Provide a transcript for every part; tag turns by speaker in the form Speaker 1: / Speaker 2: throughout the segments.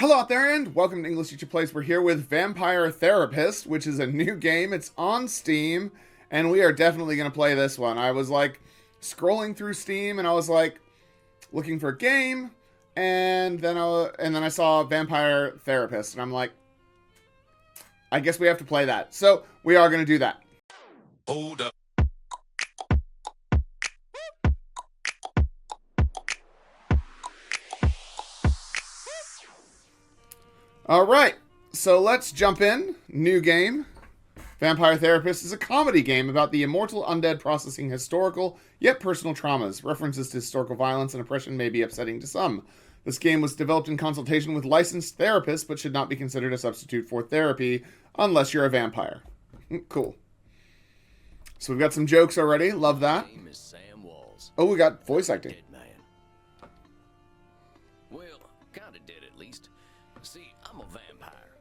Speaker 1: Hello out there and welcome to English Teacher Plays. We're here with Vampire Therapist, which is a new game. It's on Steam, and we are definitely going to play this one. I was like scrolling through Steam, and I was like looking for a game, and then I saw Vampire Therapist, and I'm like, I guess we have to play that. So we are going to do that.
Speaker 2: Hold up.
Speaker 1: All right, so let's jump in. New game. Vampire Therapist is a comedy game about the immortal undead processing historical yet personal traumas. References to historical violence and oppression may be upsetting to some. This game was developed in consultation with licensed therapists, but should not be considered a substitute for therapy unless you're a vampire. Cool. So we've got some jokes already. Love that.
Speaker 3: My name is Sam Walls.
Speaker 1: Oh, we got voice acting.
Speaker 3: Dead man. Well, kinda dead at least. See, I'm a vampire.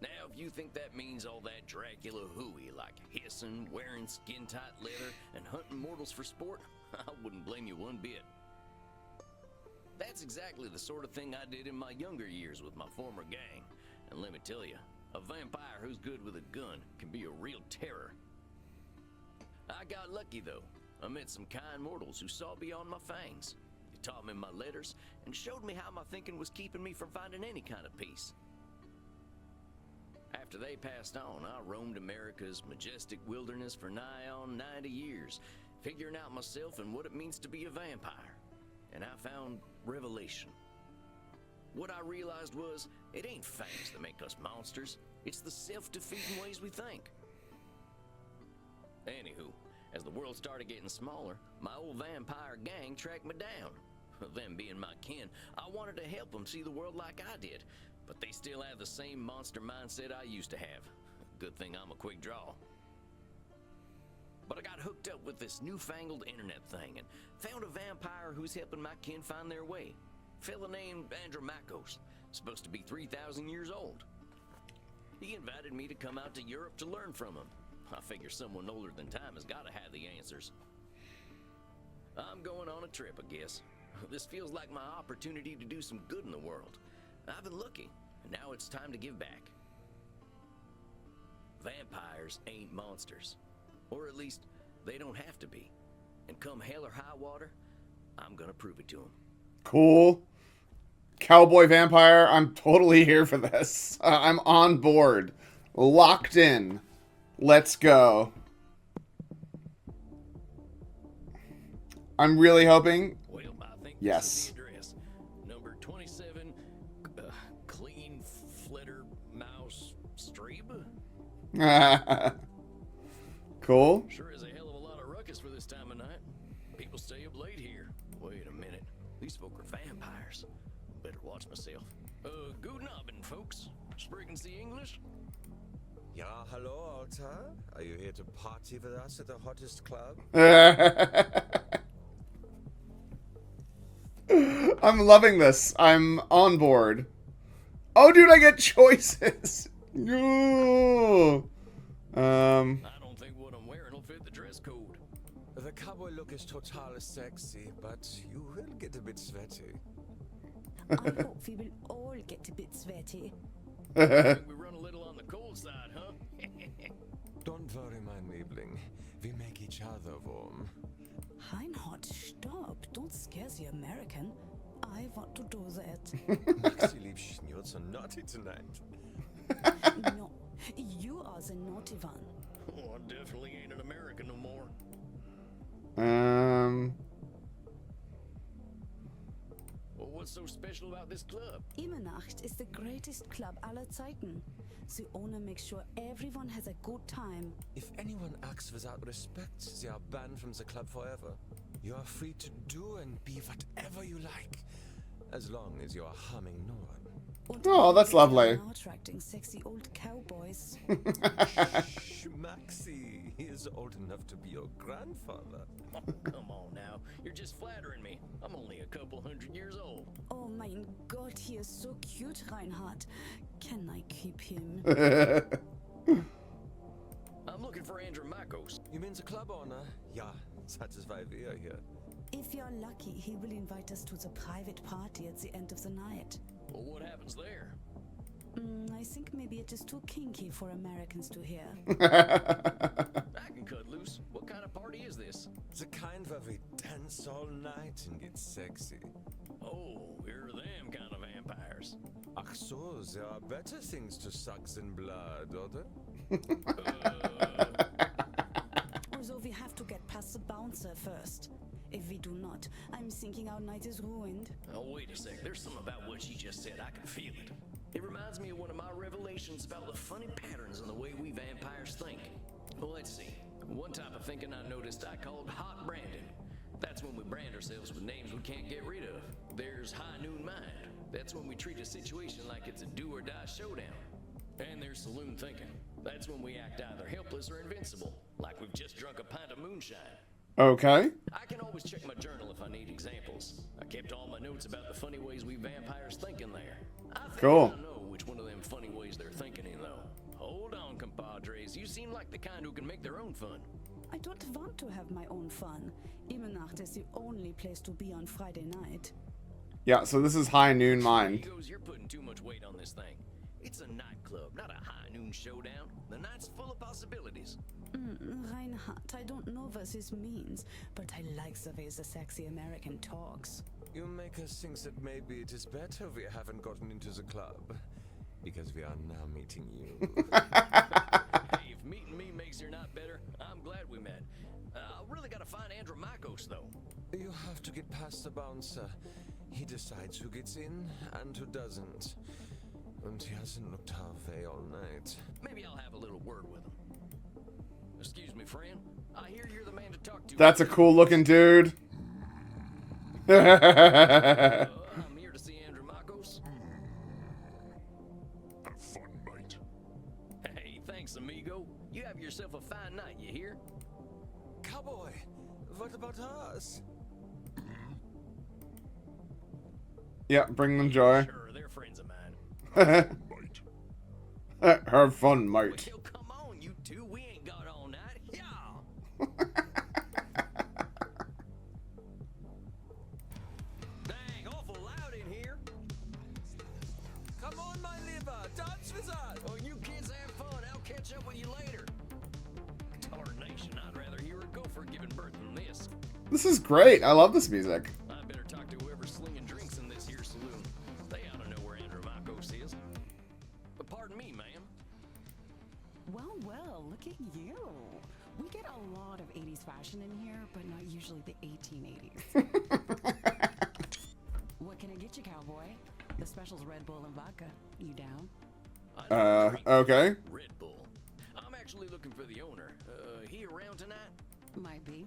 Speaker 3: Now, if you think that means all that Dracula hooey, like hissing, wearing skin-tight leather, and hunting mortals for sport, I wouldn't blame you one bit. That's exactly the sort of thing I did in my younger years with my former gang. And let me tell you, a vampire who's good with a gun can be a real terror. I got lucky, though. I met some kind mortals who saw beyond my fangs. They taught me my letters and showed me how my thinking was keeping me from finding any kind of peace. After they passed on, I roamed America's majestic wilderness for nigh on 90 years, figuring out myself and what it means to be a vampire. And I found revelation. What I realized was, it ain't fangs that make us monsters. It's the self-defeating ways we think. Anywho, as the world started getting smaller, my old vampire gang tracked me down. Them being my kin, I wanted to help them see the world like I did, but they still have the same monster mindset I used to have. Good thing I'm a quick draw. But I got hooked up with this newfangled internet thing and found a vampire who's helping my kin find their way. Fella named Andromachos, supposed to be 3,000 years old. He invited me to come out to Europe to learn from him. I figure someone older than time has got to have the answers. I'm going on a trip, I guess. This feels like my opportunity to do some good in the world. I've been looking, and now it's time to give back. Vampires ain't monsters. Or at least, they don't have to be. And come hell or high water, I'm gonna prove it to them.
Speaker 1: Cool. Cowboy vampire. I'm totally here for this. I'm on board. Locked in. Let's go. I'm really hoping.
Speaker 3: Well, I think
Speaker 1: yes.
Speaker 3: This is the address. Number 27, Clean Flitter Mouse Streeb.
Speaker 1: Cool.
Speaker 3: Sure is a hell of a lot of ruckus for this time of night. People stay up late here. Wait a minute. These folk are vampires. Better watch myself. Guten Abend, folks. Sprechen Sie English?
Speaker 2: Ja, hello, Alta. Are you here to party with us at the hottest club?
Speaker 1: I'm loving this. I'm on board. Oh, dude, I get choices. No.
Speaker 3: I don't think what I'm wearing will fit the dress code.
Speaker 2: The cowboy look is totally sexy, but you will get a bit sweaty.
Speaker 4: I hope we will all get a bit sweaty.
Speaker 3: I think we run a little on the cold side, huh?
Speaker 2: Don't worry, mein Liebling. We make each other warm.
Speaker 4: Reinhard, stop. Don't scare the American. I want to do that.
Speaker 2: Maxi Liebchen, you're so naughty tonight.
Speaker 4: No, you are the naughty one.
Speaker 3: Oh, I definitely ain't an American no more. Well, what's so special about this club?
Speaker 4: Immernacht is the greatest club aller Zeiten. The owner makes sure everyone has a good time.
Speaker 2: If anyone acts without respect, they are banned from the club forever. You are free to do and be whatever you like, as long as you are harming no one.
Speaker 4: Und
Speaker 1: Oh, that's lovely.
Speaker 4: now attracting sexy old cowboys.
Speaker 2: Shh, Maxi, he is old enough to be your grandfather.
Speaker 3: Oh, come on now. You're just flattering me. I'm only a couple 100 years old.
Speaker 4: Oh mein Gott, he is so cute, Reinhard. Can I keep him?
Speaker 3: I'm looking for Andromachos.
Speaker 2: You mean the club owner? Ja, that is why we are here.
Speaker 4: If you're lucky, he will invite us to the private party at the end of the night.
Speaker 3: Well, what happens there?
Speaker 4: I think maybe it is too kinky for Americans to hear.
Speaker 3: I can cut loose. What kind of party is this?
Speaker 2: The kind where we dance all night and get sexy.
Speaker 3: Oh, you're them kind of vampires.
Speaker 2: Ach so, there are better things to suck than blood, oder?
Speaker 4: Although we have to get past the bouncer first. If we do not, I'm thinking our night is ruined.
Speaker 3: Oh, wait a sec. There's something about what she just said. I can feel it. It reminds me of one of my revelations about the funny patterns in the way we vampires think. Well, let's see. One type of thinking I noticed I called hot branding. That's when we brand ourselves with names we can't get rid of. There's high noon mind. That's when we treat a situation like it's a do or die showdown. And there's saloon thinking. That's when we act either helpless or invincible, like we've just drunk a pint of moonshine.
Speaker 1: Okay.
Speaker 3: I can always check my journal if I need examples. I kept all my notes about the funny ways we vampires think in there. I think
Speaker 1: Cool.
Speaker 3: I know which one of them funny ways they're thinking in, though. Hold on, compadres. You seem like the kind who can make their own fun.
Speaker 4: I don't want to have my own fun. Immernacht is the only place to be on Friday night.
Speaker 1: Yeah, so this is High Noon Mind.
Speaker 3: Egos, you're putting too much weight on this thing. It's a nightclub, not a high noon showdown. The night's full of possibilities.
Speaker 4: Reinhardt, I don't know what this means, but I like the way the sexy American talks.
Speaker 2: You make us think that maybe it is better we haven't gotten into the club. Because we are now meeting you.
Speaker 3: Hey, if meeting me makes your night better, I'm glad we met. I really gotta find Andromachos, though.
Speaker 2: You have to get past the bouncer. He decides who gets in and who doesn't. And he hasn't looked our way all night.
Speaker 3: Maybe I'll have a little word with him. Excuse me, friend. I hear you're the man to talk to.
Speaker 1: That's a cool looking dude.
Speaker 3: I'm here to see Andromachos.
Speaker 5: Have fun, mate.
Speaker 3: Hey, thanks, amigo. You have yourself a fine night, you hear?
Speaker 2: Cowboy, what about us?
Speaker 1: Yeah, bring them joy.
Speaker 3: Sure, they're friends of mine.
Speaker 5: Mate.
Speaker 1: Have fun, mate.
Speaker 3: Well, come on, you two. We ain't got all night. Yeah. Dang, awful loud in here.
Speaker 2: Come on, my liver, dance with us!
Speaker 3: Oh, you kids have fun. I'll catch up with you later. Tarnation, I'd rather hear a gopher giving birth than this.
Speaker 1: This is great. I love this music.
Speaker 3: I better talk to whoever's slinging drinks in this here saloon. They ought to know where Andromachos is. But pardon me, ma'am.
Speaker 6: Well, well, look at you. We get a lot of 80s fashion in here, but not usually the 1880s. What can I get you, cowboy? The special's Red Bull and vodka. You down?
Speaker 3: I know a drink.
Speaker 1: Okay.
Speaker 3: Red Bull. I'm actually looking for the owner. He around tonight?
Speaker 6: Might be.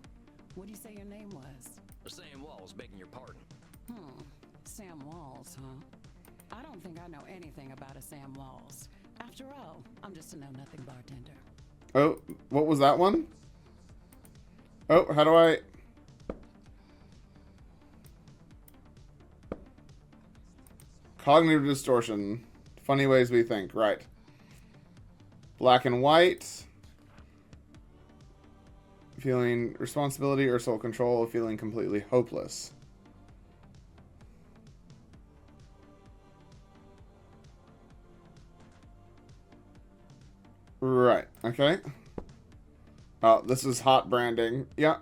Speaker 6: What do you say your name was?
Speaker 3: Sam Walls, begging your pardon.
Speaker 6: Sam Walls, huh? I don't think I know anything about a Sam Walls. After all, I'm just a know-nothing bartender.
Speaker 1: Oh, what was that one? Oh, how do I... Cognitive distortion. Funny ways we think. Right. Black and white. Feeling responsibility or soul control. Feeling completely hopeless. Right. Okay. Oh, this is hot branding. Yeah.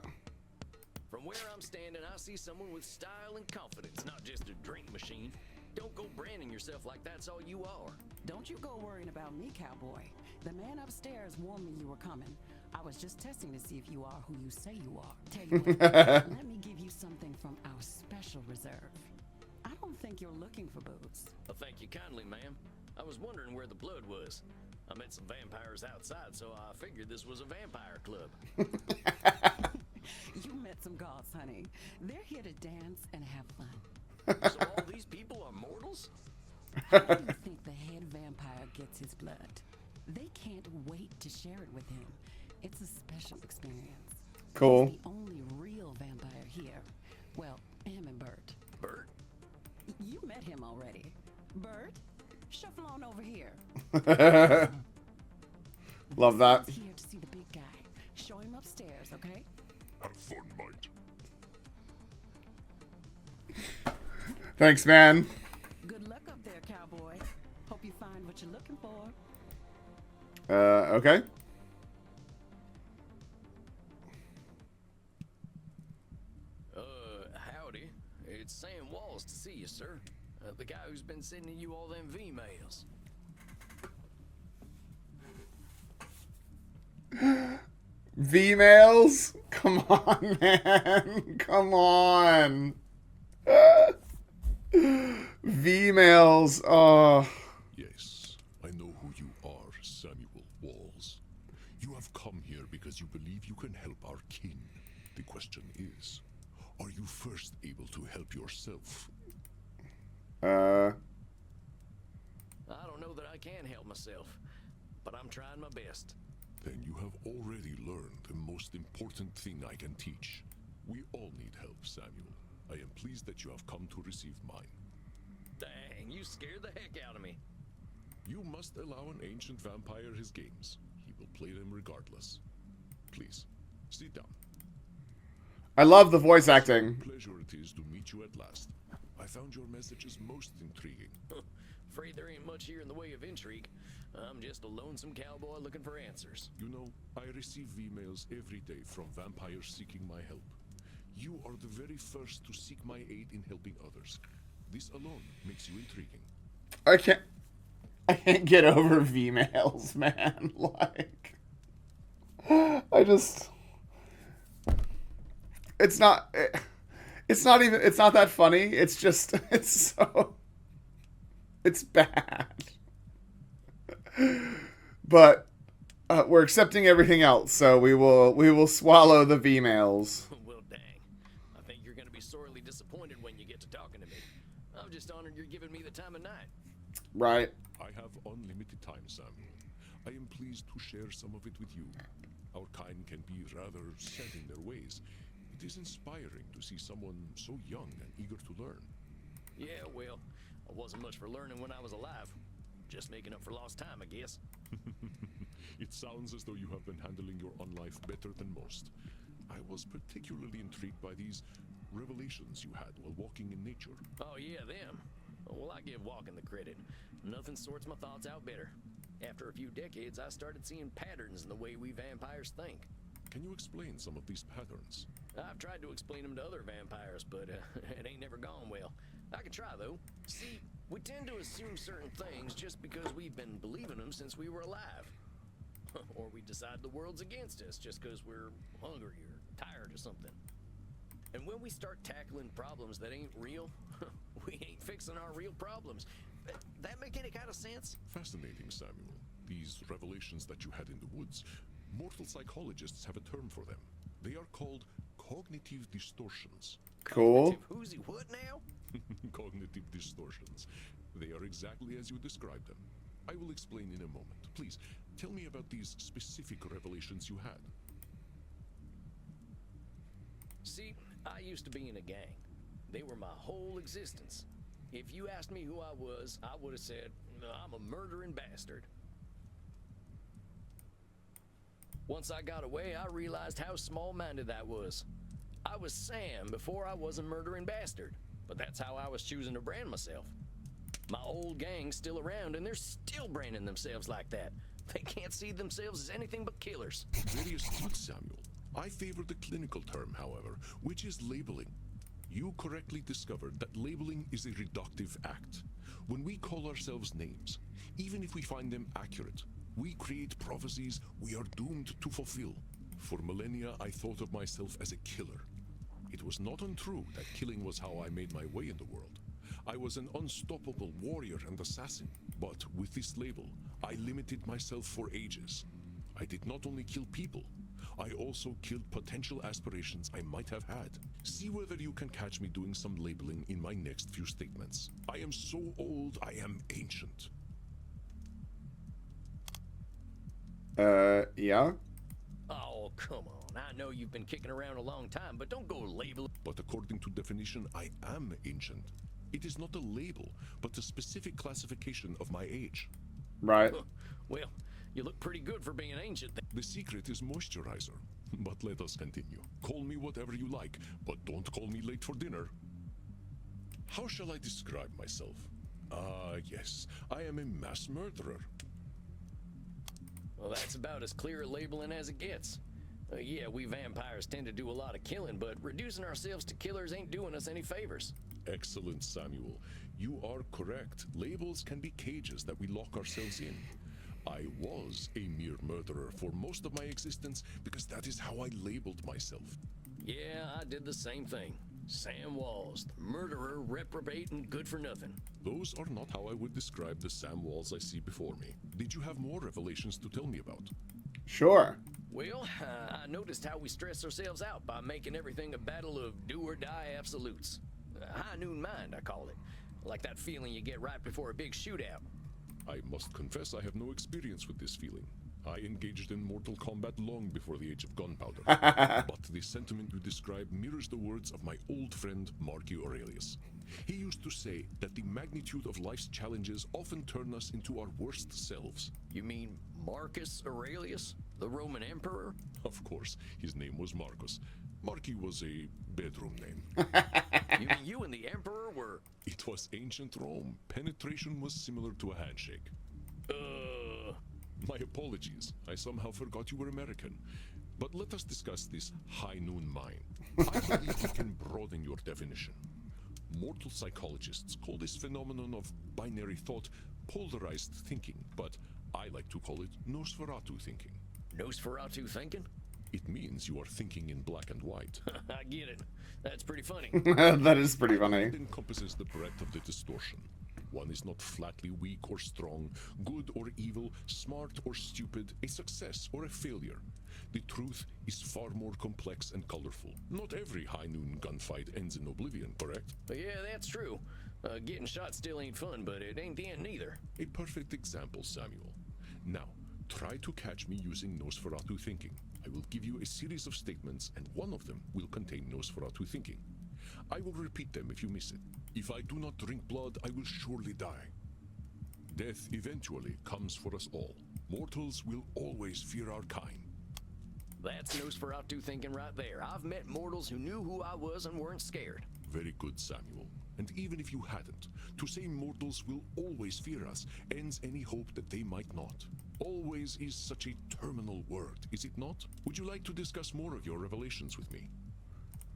Speaker 3: From where I'm standing, I see someone with style and confidence, not just a drink machine. Don't go branding yourself like that's all you are.
Speaker 6: Don't you go worrying about me, cowboy. The man upstairs warned me you were coming. I was just testing to see if you are who you say you are. Tell you what, let me give you something from our special reserve. I don't think you're looking for booze.
Speaker 3: Well, thank you kindly, ma'am. I was wondering where the blood was. I met some vampires outside, so I figured this was a vampire club.
Speaker 6: You met some gods, honey. They're here to dance and have fun.
Speaker 3: So all these people are mortals?
Speaker 6: How do you think the head vampire gets his blood? They can't wait to share it with him. It's a special experience.
Speaker 1: Cool.
Speaker 6: He's the only real vampire here. Well, him and Bert.
Speaker 3: Bert?
Speaker 6: You met him already. Bert, shuffle on over here.
Speaker 1: Love that.
Speaker 6: He's here to see the big guy. Show him upstairs, okay?
Speaker 5: Have fun, mate.
Speaker 1: Thanks, man.
Speaker 6: Good luck up there, cowboy. Hope you find what you're looking for.
Speaker 1: Okay.
Speaker 3: Howdy. It's Sam Walls to see you, sir. The guy who's been sending you all them V-mails.
Speaker 1: V-mails? Come on, man. Come on. V-mails. Oh.
Speaker 5: Yes, I know who you are, Samuel Walls. You have come here because you believe you can help our kin. The question is, are you first able to help yourself?
Speaker 3: I don't know that I can help myself, but I'm trying my best.
Speaker 5: Then you have already learned the most important thing I can teach. We all need help, Samuel. I am pleased that you have come to receive mine.
Speaker 3: Dang, you scared the heck out of me.
Speaker 5: You must allow an ancient vampire his games. He will play them regardless. Please, sit down.
Speaker 1: I love the voice acting.
Speaker 5: Pleasure it is to meet you at last. I found your messages most intriguing.
Speaker 3: Afraid there ain't much here in the way of intrigue. I'm just a lonesome cowboy looking for answers.
Speaker 5: You know, I receive emails every day from vampires seeking my help. You are the very first to seek my aid in helping others. This alone makes you intriguing.
Speaker 1: I can't get over V-mails, man. Like, it's not that funny. It's just, it's bad. But we're accepting everything else, so we will swallow the V-mails.
Speaker 3: Well, dang. I think you're gonna be sorely disappointed when you get to talking to me. I'm just honored you're giving me the time of night.
Speaker 1: Right.
Speaker 5: I have unlimited time, Samuel. I am pleased to share some of it with you. Our kind can be rather set in their ways. It is inspiring to see someone so young and eager to learn.
Speaker 3: Yeah, well, I wasn't much for learning when I was alive. Just making up for lost time, I guess.
Speaker 5: It sounds as though you have been handling your own life better than most. I was particularly intrigued by these revelations you had while walking in nature.
Speaker 3: Oh, yeah, them. Well, I give walking the credit. Nothing sorts my thoughts out better. After a few decades, I started seeing patterns in the way we vampires think.
Speaker 5: Can you explain some of these patterns?
Speaker 3: I've tried to explain them to other vampires, but it ain't never gone well. I can try, though. See, we tend to assume certain things just because we've been believing them since we were alive. Or we decide the world's against us just because we're hungry or tired or something. And when we start tackling problems that ain't real, we ain't fixing our real problems. That make any kind of sense?
Speaker 5: Fascinating, Samuel. These revelations that you had in the woods, mortal psychologists have a term for them. They are called cognitive distortions.
Speaker 1: Cool.
Speaker 3: Who's he what now?
Speaker 5: Cognitive distortions. They are exactly as you described them. I will explain in a moment. Please, tell me about these specific revelations you had.
Speaker 3: See, I used to be in a gang. They were my whole existence. If you asked me who I was, I would have said, I'm a murdering bastard. Once I got away, I realized how small-minded that was. I was Sam before I was a murdering bastard, but that's how I was choosing to brand myself. My old gang's still around, and they're still branding themselves like that. They can't see themselves as anything but killers.
Speaker 5: Very astute, Samuel. I favor the clinical term, however, which is labeling. You correctly discovered that labeling is a reductive act. When we call ourselves names, even if we find them accurate, we create prophecies we are doomed to fulfill. For millennia, I thought of myself as a killer. It was not untrue that killing was how I made my way in the world. I was an unstoppable warrior and assassin, but with this label, I limited myself for ages. I did not only kill people, I also killed potential aspirations I might have had. See whether you can catch me doing some labeling in my next few statements. I am so old, I am ancient.
Speaker 1: Yeah?
Speaker 3: Oh, come on. I know you've been kicking around a long time, but don't go labeling.
Speaker 5: But according to definition, I am ancient. It is not a label, but a specific classification of my age.
Speaker 1: Right.
Speaker 3: Well, you look pretty good for being ancient.
Speaker 5: The secret is moisturizer. But let us continue. Call me whatever you like, but don't call me late for dinner. How shall I describe myself? Ah, yes. I am a mass murderer.
Speaker 3: Well, that's about as clear a labeling as it gets. Yeah, we vampires tend to do a lot of killing, but reducing ourselves to killers ain't doing us any favors.
Speaker 5: Excellent, Samuel. You are correct. Labels can be cages that we lock ourselves in. I was a mere murderer for most of my existence because that is how I labeled myself.
Speaker 3: Yeah, I did the same thing. Sam Walls, murderer, reprobate, and good for nothing.
Speaker 5: Those are not how I would describe the Sam Walls I see before me. Did you have more revelations to tell me about?
Speaker 1: Sure.
Speaker 3: Well, I noticed how we stress ourselves out by making everything a battle of do-or-die absolutes. High noon mind, I call it. Like that feeling you get right before a big shootout.
Speaker 5: I must confess I have no experience with this feeling. I engaged in mortal combat long before the age of gunpowder. But the sentiment you describe mirrors the words of my old friend Marcus Aurelius. He used to say that the magnitude of life's challenges often turn us into our worst selves.
Speaker 3: You mean Marcus Aurelius, the Roman emperor?
Speaker 5: Of course, his name was Marcus. Marcus was a bedroom name.
Speaker 3: You mean you and the emperor were...
Speaker 5: It was ancient Rome. Penetration was similar to a handshake. My apologies. I somehow forgot you were American. But let us discuss this high noon mind. I believe we can broaden your definition. Mortal psychologists call this phenomenon of binary thought polarized thinking, but I like to call it Nosferatu thinking.
Speaker 3: Nosferatu thinking?
Speaker 5: It means you are thinking in black and white.
Speaker 3: I get it. That's pretty funny.
Speaker 1: That is pretty funny.
Speaker 5: It encompasses the breadth of the distortion. One is not flatly weak or strong, good or evil, smart or stupid, a success or a failure. The truth is far more complex and colorful. Not every high noon gunfight ends in oblivion, correct?
Speaker 3: Yeah, that's true. Getting shot still ain't fun, but it ain't the end neither.
Speaker 5: A perfect example, Samuel. Now, try to catch me using Nosferatu thinking. I will give you a series of statements, and one of them will contain Nosferatu thinking. I will repeat them if you miss it. If I do not drink blood, I will surely die. Death eventually comes for us all. Mortals will always fear our kind.
Speaker 3: That's Nosferatu thinking right there. I've met mortals who knew who I was and weren't scared.
Speaker 5: Very good, Samuel. And even if you hadn't, to say mortals will always fear us ends any hope that they might not. Always is such a terminal word, is it not? Would you like to discuss more of your revelations with me?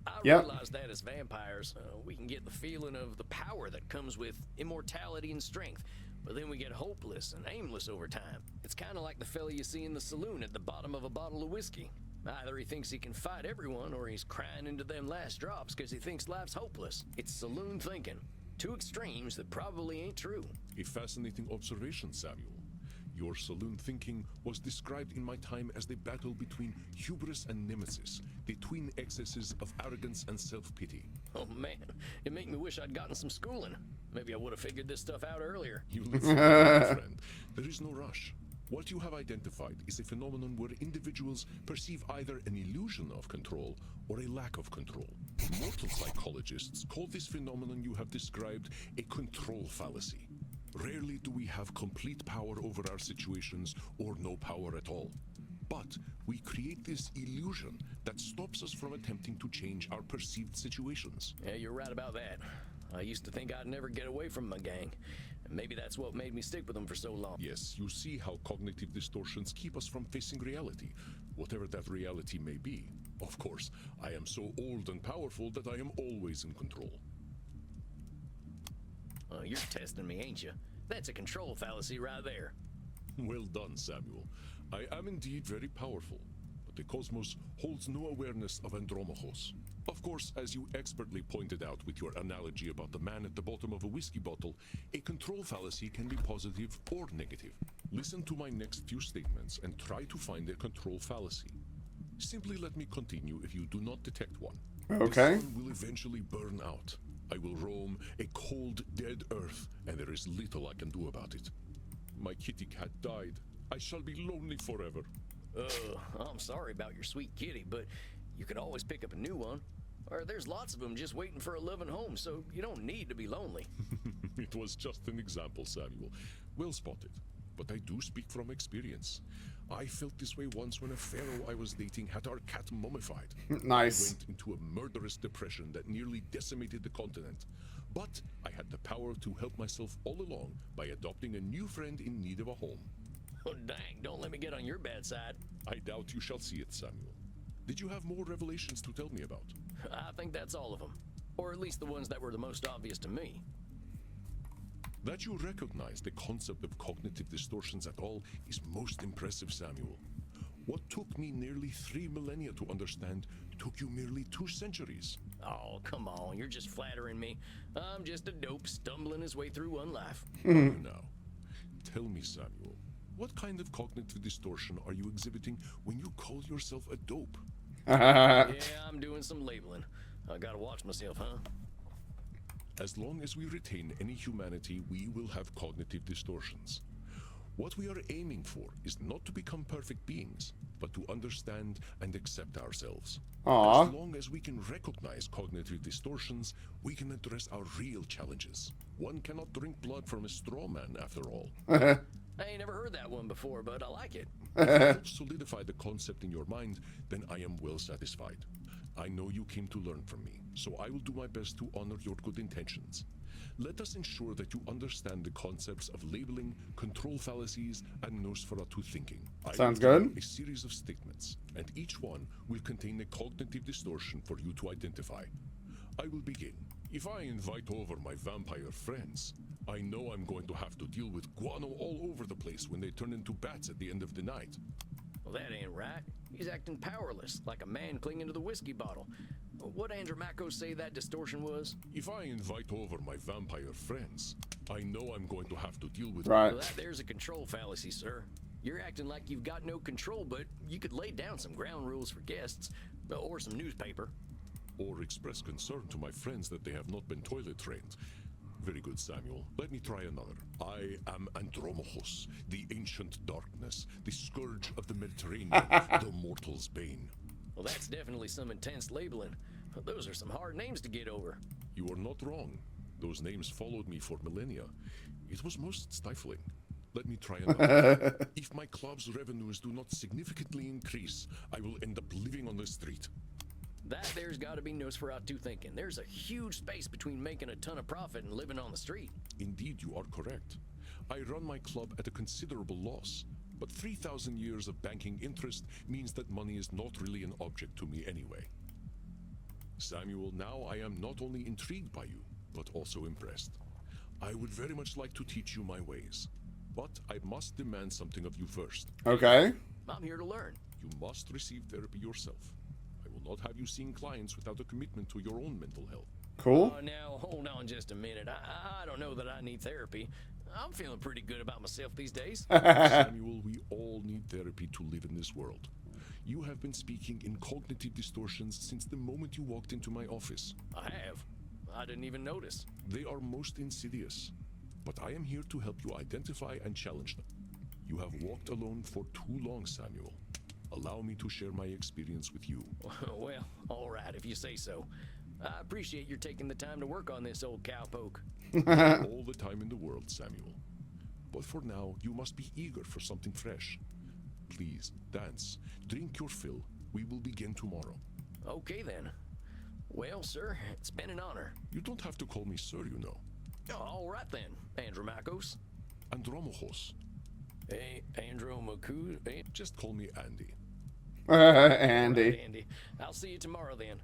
Speaker 3: I
Speaker 1: Yep.
Speaker 3: realize that as vampires, we can get the feeling of the power that comes with immortality and strength, but then we get hopeless and aimless over time. It's kind of like the fella you see in the saloon at the bottom of a bottle of whiskey. Either he thinks he can fight everyone, or he's crying into them last drops because he thinks life's hopeless. It's saloon thinking. Two extremes that probably ain't true.
Speaker 5: A fascinating observation, Samuel. Your saloon thinking was described in my time as the battle between hubris and nemesis, the twin excesses of arrogance and self-pity.
Speaker 3: Oh man, it make me wish I'd gotten some schooling. Maybe I would have figured this stuff out earlier.
Speaker 5: You listen, my friend. There is no rush. What you have identified is a phenomenon where individuals perceive either an illusion of control or a lack of control. Mortal psychologists call this phenomenon you have described a control fallacy. Rarely do we have complete power over our situations or no power at all. But we create this illusion that stops us from attempting to change our perceived situations.
Speaker 3: Yeah, you're right about that. I used to think I'd never get away from my gang. And maybe that's what made me stick with them for so long.
Speaker 5: Yes, you see how cognitive distortions keep us from facing reality, whatever that reality may be. Of course, I am so old and powerful that I am always in control.
Speaker 3: You're testing me, ain't you? That's a control fallacy right there.
Speaker 5: Well done, Samuel. I am indeed very powerful, but the cosmos holds no awareness of Andromachos. Of course, as you expertly pointed out with your analogy about the man at the bottom of a whiskey bottle, a control fallacy can be positive or negative. Listen to my next few statements and try to find a control fallacy. Simply let me continue if you do not detect one.
Speaker 1: Okay.
Speaker 5: The sun will eventually burn out. I will roam a cold, dead earth, and there is little I can do about it. My kitty cat died. I shall be lonely forever.
Speaker 3: I'm sorry about your sweet kitty, but you can always pick up a new one. Or there's lots of them just waiting for a loving home, so you don't need to be lonely.
Speaker 5: It was just an example, Samuel. Well spotted. but I do speak from experience. I felt this way once when a pharaoh I was dating had our cat mummified.
Speaker 1: Nice.
Speaker 5: I went into a murderous depression that nearly decimated the continent. But I had the power to help myself all along by adopting a new friend in need of a home.
Speaker 3: Oh, dang, don't let me get on your bad side.
Speaker 5: I doubt you shall see it, Samuel. Did you have more revelations to tell me about?
Speaker 3: I think that's all of them. Or at least the ones that were the most obvious to me.
Speaker 5: That you recognize the concept of cognitive distortions at all is most impressive, Samuel. What took me nearly 3 millennia to understand took you merely 2 centuries.
Speaker 3: Oh, come on, you're just flattering me. I'm just a dope stumbling his way through one life.
Speaker 5: Are you now? Tell me, Samuel, what kind of cognitive distortion are you exhibiting when you call yourself a dope?
Speaker 3: Yeah, I'm doing some labeling. I gotta watch myself, huh?
Speaker 5: As long as we retain any humanity, we will have cognitive distortions. What we are aiming for is not to become perfect beings, but to understand and accept ourselves.
Speaker 1: Aww.
Speaker 5: As long as we can recognize cognitive distortions, we can address our real challenges. One cannot drink blood from a straw man, after all.
Speaker 3: I ain't never heard that one before, but I like it.
Speaker 5: If it helps solidify the concept in your mind, then I am well satisfied. I know you came to learn from me, so I will do my best to honor your good intentions. Let us ensure that you understand the concepts of labeling, control fallacies, and Nosferatu thinking.
Speaker 1: Sounds
Speaker 5: I will
Speaker 1: good.
Speaker 5: give a series of statements, and each one will contain a cognitive distortion for you to identify. I will begin. If I invite over my vampire friends, I know I'm going to have to deal with guano all over the place when they turn into bats at the end of the night.
Speaker 3: Well, that ain't right. He's acting powerless, like a man clinging to the whiskey bottle. What Andromachos say that distortion was?
Speaker 5: If I invite over my vampire friends, I know I'm going to have to deal with...
Speaker 1: Right.
Speaker 3: Well, there's a control fallacy, sir. You're acting like you've got no control, but you could lay down some ground rules for guests, or some newspaper.
Speaker 5: Or express concern to my friends that they have not been toilet trained. Very good, Samuel. Let me try another. I am Andromachos, the ancient darkness, the scourge of the Mediterranean, the mortal's bane.
Speaker 3: Well, that's definitely some intense labeling. Those are some hard names to get over.
Speaker 5: You are not wrong. Those names followed me for millennia. It was most stifling. Let me try another. If my club's revenues do not significantly increase, I will end up living on the street.
Speaker 3: That there's got to be Nosferatu thinking. There's a huge space between making a ton of profit and living on the street.
Speaker 5: Indeed, you are correct. I run my club at a considerable loss, but 3,000 years of banking interest means that money is not really an object to me anyway. Samuel, now I am not only intrigued by you, but also impressed. I would very much like to teach you my ways, but I must demand something of you first.
Speaker 1: Okay.
Speaker 3: I'm here to learn.
Speaker 5: You must receive therapy yourself. I will not have you seeing clients without a commitment to your own mental health.
Speaker 1: Cool.
Speaker 3: Now, hold on just a minute. I don't know that I need therapy. I'm feeling pretty good about myself these days.
Speaker 5: Samuel, we all need therapy to live in this world. You have been speaking in cognitive distortions since the moment you walked into my office.
Speaker 3: I have. I didn't even notice.
Speaker 5: They are most insidious, but I am here to help you identify and challenge them. You have walked alone for too long, Samuel. Allow me to share my experience with you.
Speaker 3: Well, all right, if you say so. I appreciate your taking the time to work on this, old cowpoke.
Speaker 5: All the time in the world, Samuel. But for now, you must be eager for something fresh. Please, dance, drink your fill. We will begin tomorrow.
Speaker 3: Okay, then. Well, sir, it's been an honor.
Speaker 5: You don't have to call me sir, you know.
Speaker 3: All right, then, Andromachos.
Speaker 5: Andromachos.
Speaker 3: Hey, Andromachos. Hey.
Speaker 5: Just call me Andy.
Speaker 1: Andy.
Speaker 3: Right, Andy. I'll see you tomorrow, then.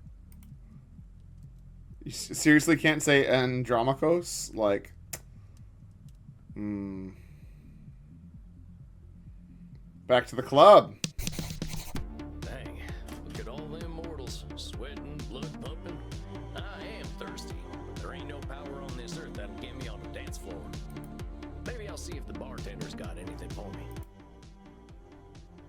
Speaker 1: You seriously can't say Andromachos? Like, Back to the club.
Speaker 3: Dang, look at all them mortals, sweating, blood pumping. I am thirsty, but there ain't no power on this earth that'll get me on the dance floor. Maybe I'll see if the bartender's got anything for me.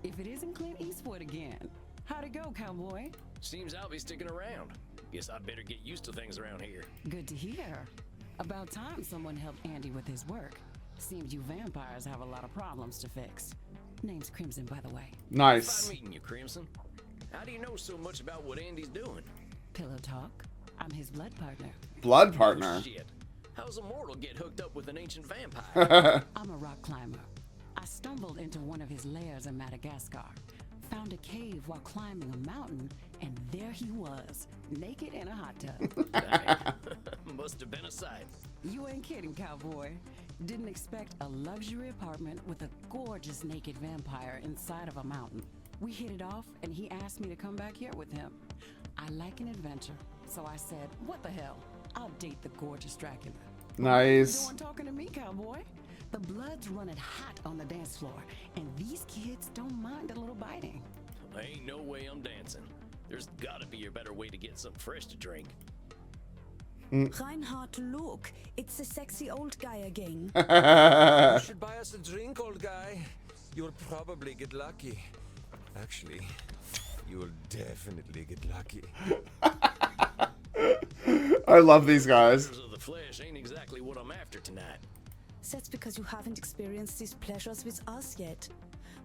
Speaker 6: If it isn't Clint Eastwood again. How'd it go, cowboy?
Speaker 3: Seems I'll be sticking around. Guess I better get used to things around here.
Speaker 6: Good to hear. About time someone helped Andy with his work. Seems you vampires have a lot of problems to fix. Name's Crimson, by the way.
Speaker 1: Nice.
Speaker 3: Fine meeting you, Crimson. How do you know so much about what Andy's doing?
Speaker 6: Pillow talk. I'm his blood partner.
Speaker 1: Blood partner.
Speaker 3: Oh, shit. How's a mortal get hooked up with an ancient vampire?
Speaker 6: I'm a rock climber. I I stumbled into one of his lairs in Madagascar, found a cave while climbing a mountain, and there he was, naked in a hot tub.
Speaker 3: Dang. Must have been a sight.
Speaker 6: You ain't kidding, cowboy. Didn't expect a luxury apartment with a gorgeous naked vampire inside of a mountain. We hit it off, and he asked me to come back here with him. I like an adventure, so I said, what the hell? I'll date the gorgeous Dracula.
Speaker 1: Nice.
Speaker 6: You doing talking to me, cowboy? The blood's running hot on the dance floor, and these kids don't mind a little biting.
Speaker 3: Ain't no way I'm dancing. There's gotta be a better way to get something fresh to drink.
Speaker 4: Reinhard, look. It's the sexy old guy again.
Speaker 2: You should buy us a drink, old guy. You'll probably get lucky. Actually, you will definitely get lucky.
Speaker 1: I love these guys.
Speaker 3: Pleasures of the flesh ain't exactly what I'm after tonight.
Speaker 4: That's because you haven't experienced these pleasures with us yet.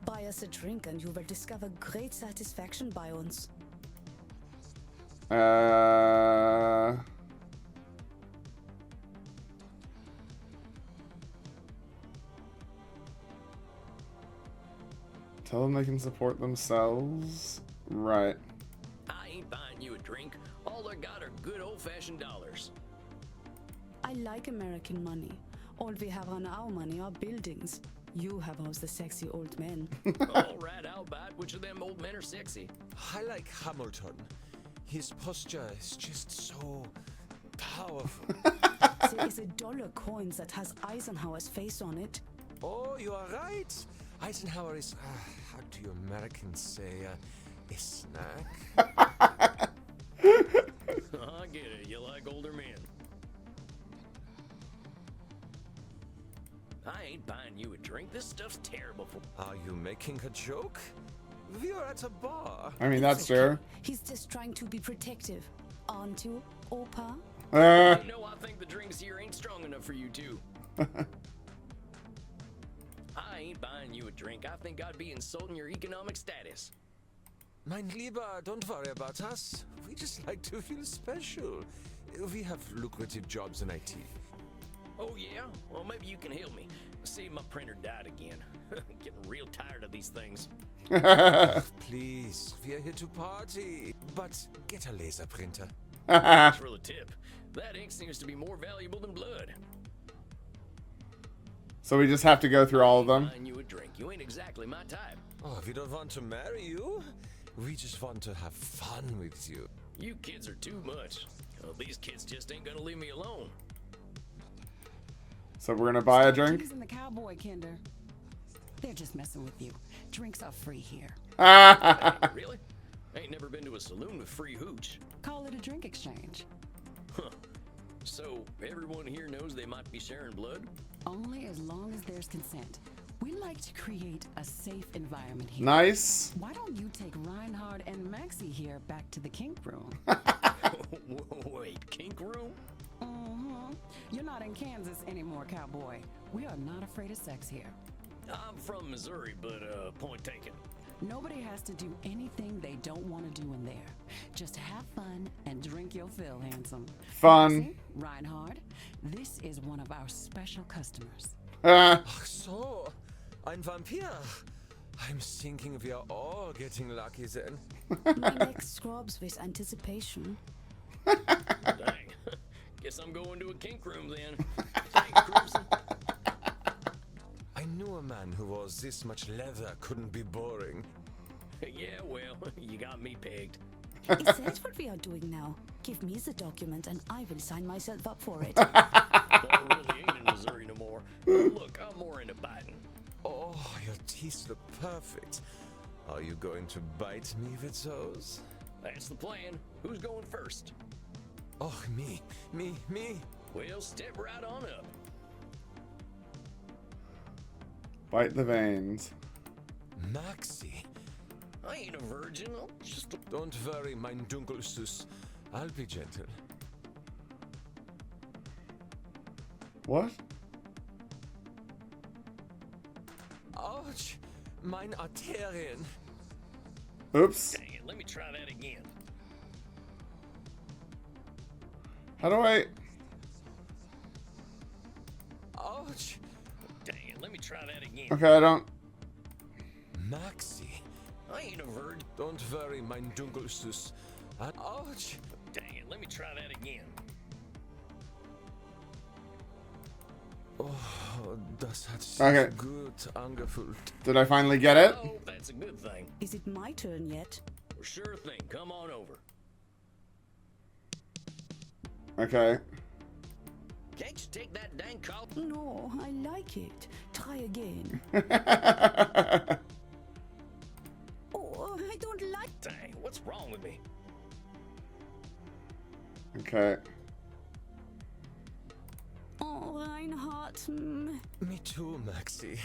Speaker 4: Buy us a drink and you will discover great satisfaction by uns.
Speaker 1: Tell them they can support themselves. Right.
Speaker 3: I ain't buying you a drink. All I got are good old-fashioned dollars.
Speaker 4: I like American money. All we have on our money are buildings. You have all the sexy old men.
Speaker 3: All right, I'll buy it. Which of them old men are sexy?
Speaker 2: I like Hamilton. His posture is just so powerful.
Speaker 4: There is a dollar coin that has Eisenhower's face on it.
Speaker 2: Oh, you are right. Eisenhower is, how do you Americans say, a snack?
Speaker 3: I get it. You like older men. I ain't buying you a drink. This stuff's terrible for...
Speaker 2: Are you making a joke? We are at a bar.
Speaker 1: I mean, that's fair.
Speaker 4: He's just trying to be protective. Aren't you, Opa?
Speaker 3: You know, I think the drinks here ain't strong enough for you two. I ain't buying you a drink. I think I'd be insulting your economic status.
Speaker 2: Mein Lieber, don't worry about us. We just like to feel special. We have lucrative jobs in IT.
Speaker 3: Oh, yeah? Well, maybe you can help me. See, my printer died again. Getting real tired of these things.
Speaker 2: Please, we are here to party. But get a laser printer.
Speaker 3: Thanks for the tip. That ink seems to be more valuable than blood.
Speaker 1: So we just have to go through all of them.
Speaker 3: Buying you a drink. You ain't exactly my type.
Speaker 2: Oh, we don't want to marry you. We just want to have fun with you.
Speaker 3: You kids are too much. Well, these kids just ain't gonna leave me alone.
Speaker 1: So we're gonna buy a
Speaker 6: Stop
Speaker 1: drink.
Speaker 6: teasing the cowboy, Kinder. They're just messing with you. Drinks are free here.
Speaker 3: Really? Ain't never been to a saloon with free hooch.
Speaker 6: Call it a drink exchange.
Speaker 3: Huh. So, everyone here knows they might be sharing blood?
Speaker 6: Only as long as there's consent. We like to create a safe environment here.
Speaker 1: Nice.
Speaker 6: Why don't you take Reinhard and Maxie here back to the kink room?
Speaker 3: Wait, kink room?
Speaker 6: Mm-hmm. You're not in Kansas anymore, cowboy. We are not afraid of sex here.
Speaker 3: I'm from Missouri, but, point taken.
Speaker 6: Nobody has to do anything they don't want to do in there. Just have fun and drink your fill, handsome.
Speaker 1: Fun.
Speaker 6: Maxie, Reinhard, this is one of our special customers.
Speaker 2: Ach so, ein Vampir. I'm thinking we are all getting lucky then.
Speaker 4: My neck scrubs with anticipation.
Speaker 3: Dang. Guess I'm going to a kink room then. Thanks, Crimson.
Speaker 2: I knew a man who wore this much leather couldn't be boring.
Speaker 3: Yeah, well, you got me pegged.
Speaker 4: Is that what we are doing now? Give me the document and I will sign myself up for it.
Speaker 3: I really ain't in Missouri no more. Look, I'm more into biting.
Speaker 2: Oh, your teeth look perfect. Are you going to bite me with those?
Speaker 3: That's the plan. Who's going first?
Speaker 2: Oh, me.
Speaker 3: Well, step right on up.
Speaker 1: Bite the veins.
Speaker 2: Maxie.
Speaker 3: I ain't a virgin. I'll just...
Speaker 2: Don't worry, mein Dunkelsus. I'll be gentle.
Speaker 1: What?
Speaker 2: Ouch! Mein Arterien.
Speaker 1: Oops.
Speaker 3: Dang it, let me try that again.
Speaker 1: How do I?
Speaker 2: Ouch!
Speaker 3: Dang it, let me try that again.
Speaker 1: Okay, I don't.
Speaker 2: Maxi,
Speaker 3: I ain't a virgin.
Speaker 2: don't worry, mein Dunkelsüß. Ouch!
Speaker 3: Dang it, let me try that again.
Speaker 2: Oh, das hat sich
Speaker 1: Okay.
Speaker 2: gut angefühlt.
Speaker 1: Did I finally get it?
Speaker 3: Oh, that's a good thing.
Speaker 4: Is it my turn yet?
Speaker 3: Well, sure thing, come on over.
Speaker 1: Okay.
Speaker 3: Can't you take that dang call?
Speaker 4: No, I like it. Try again. Oh, I don't like.
Speaker 3: Dang, what's wrong with me?
Speaker 1: Okay.
Speaker 4: Oh, Reinhard.
Speaker 2: Me too, Maxi.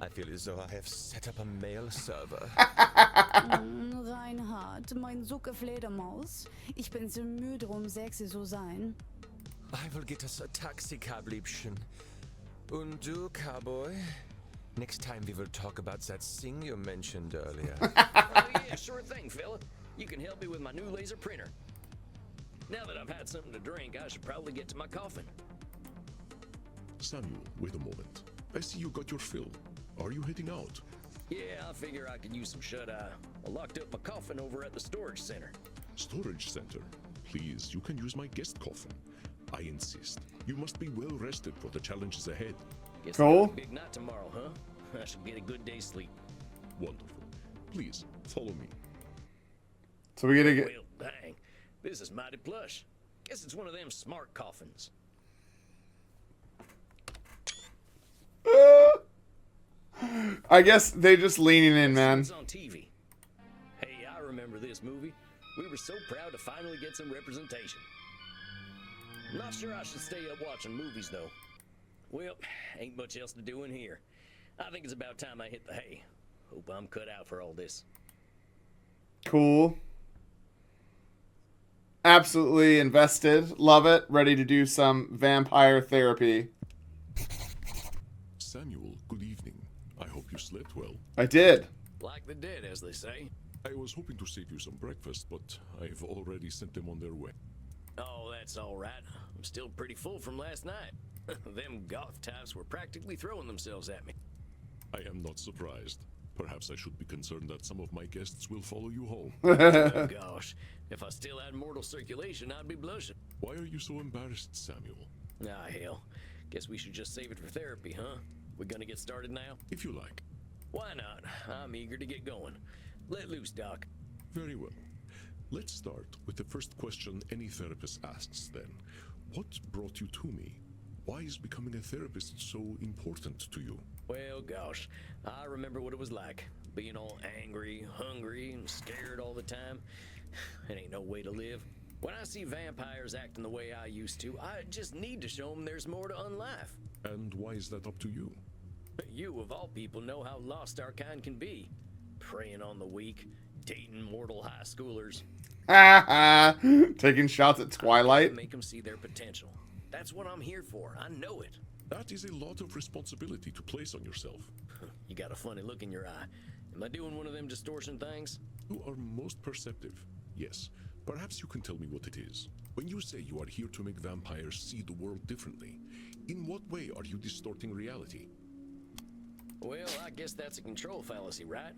Speaker 2: I feel as though I have set up a mail server.
Speaker 4: Reinhard, mein Sucke Fledermaus. Ich bin so müde, sexy zu sein.
Speaker 2: I will get us a taxicab, Liebchen. Und du, cowboy? Next time we will talk about that thing you mentioned earlier.
Speaker 3: Oh yeah, sure thing, fella. You can help me with my new laser printer. Now that I've had something to drink, I should probably get to my coffin.
Speaker 5: Samuel, wait a moment. I see you got your fill. Are you heading out?
Speaker 3: Yeah, I figure I could use some shut-eye. I locked up my coffin over at the storage center.
Speaker 5: Storage center? Please, you can use my guest coffin. I insist. You must be well rested for the challenges ahead.
Speaker 3: Guess
Speaker 1: Cool.
Speaker 3: I got a big night tomorrow, huh? I should get a good day's sleep.
Speaker 5: Wonderful. Please, follow me.
Speaker 1: So we gotta get.
Speaker 3: Well, dang. This is mighty plush. Guess it's one of them smart coffins.
Speaker 1: I guess they just leaning in, man.
Speaker 3: It's on TV. Hey, I remember this movie. We were so proud to finally get some representation. Not sure I should stay up watching movies, though. Well, ain't much else to do in here. I think it's about time I hit the hay. Hope I'm cut out for all this.
Speaker 1: Cool. Absolutely invested. Love it. Ready to do some vampire therapy.
Speaker 5: Samuel, good evening. I hope you slept well.
Speaker 1: I did.
Speaker 3: Like the dead, as they say.
Speaker 5: I was hoping to save you some breakfast, but I've already sent them on their way.
Speaker 3: Oh, that's all right. I'm still pretty full from last night. Them goth types were practically throwing themselves at me.
Speaker 5: I am not surprised. Perhaps I should be concerned that some of my guests will follow you home.
Speaker 3: Oh, gosh. If I still had mortal circulation, I'd be blushing.
Speaker 5: Why are you so embarrassed, Samuel?
Speaker 3: Ah, hell. Guess we should just save it for therapy, huh? We gonna get started now?
Speaker 5: If you like.
Speaker 3: Why not? I'm eager to get going. Let loose, Doc.
Speaker 5: Very well. Let's start with the first question any therapist asks then. What brought you to me? Why is becoming a therapist so important to you?
Speaker 3: Well, gosh, I remember what it was like. Being all angry, hungry, and scared all the time. It ain't no way to live. When I see vampires acting the way I used to, I just need to show them there's more to unlife.
Speaker 5: And why is that up to you?
Speaker 3: You, of all people, know how lost our kind can be. Preying on the weak, dating mortal high schoolers.
Speaker 1: Taking shots at Twilight.
Speaker 3: Make them see their potential. That's what I'm here for. I know it.
Speaker 5: That is a lot of responsibility to place on yourself.
Speaker 3: You got a funny look in your eye. Am I doing one of them distortion things?
Speaker 5: You are most perceptive. Yes. Perhaps you can tell me what it is. When you say you are here to make vampires see the world differently, in what way are you distorting reality?
Speaker 3: Well, I guess that's a control fallacy, right?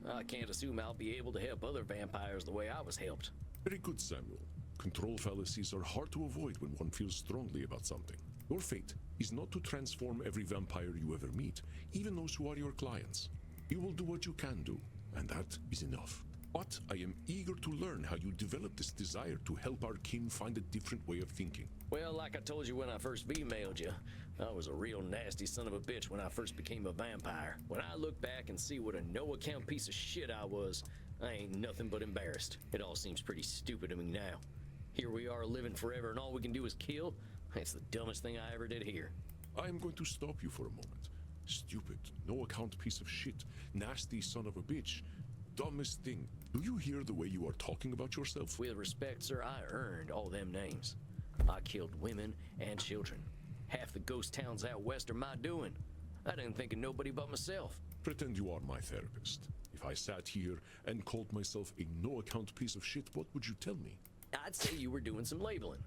Speaker 3: I can't assume I'll be able to help other vampires the way I was helped.
Speaker 5: Very good, Samuel. Control fallacies are hard to avoid when one feels strongly about something. Your fate is not to transform every vampire you ever meet, even those who are your clients. You will do what you can do, and that is enough. But I am eager to learn how you developed this desire to help our kin find a different way of thinking.
Speaker 3: Well, like I told you when I first emailed you, I was a real nasty son of a bitch when I first became a vampire. When I look back and see what a no-account piece of shit I was, I ain't nothing but embarrassed. It all seems pretty stupid to me now. Here we are living forever and all we can do is kill? It's the dumbest thing I ever did here.
Speaker 5: I am going to stop you for a moment. Stupid, no-account piece of shit, nasty son of a bitch. Dumbest thing. Do you hear the way you are talking about yourself?
Speaker 3: With respect, sir, I earned all them names. I killed women and children. Half the ghost towns out west are my doing. I didn't think of nobody but myself.
Speaker 5: Pretend you are my therapist. If I sat here and called myself a no-account piece of shit, what would you tell me?
Speaker 3: I'd say you were doing some labeling.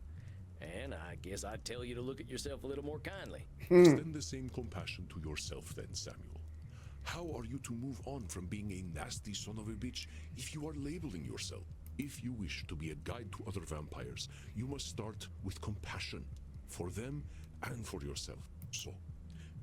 Speaker 3: And I guess I'd tell you to look at yourself a little more kindly.
Speaker 5: Extend the same compassion to yourself then, Samuel. How are you to move on from being a nasty son of a bitch if you are labeling yourself? If you wish to be a guide to other vampires, you must start with compassion for them and for yourself. So,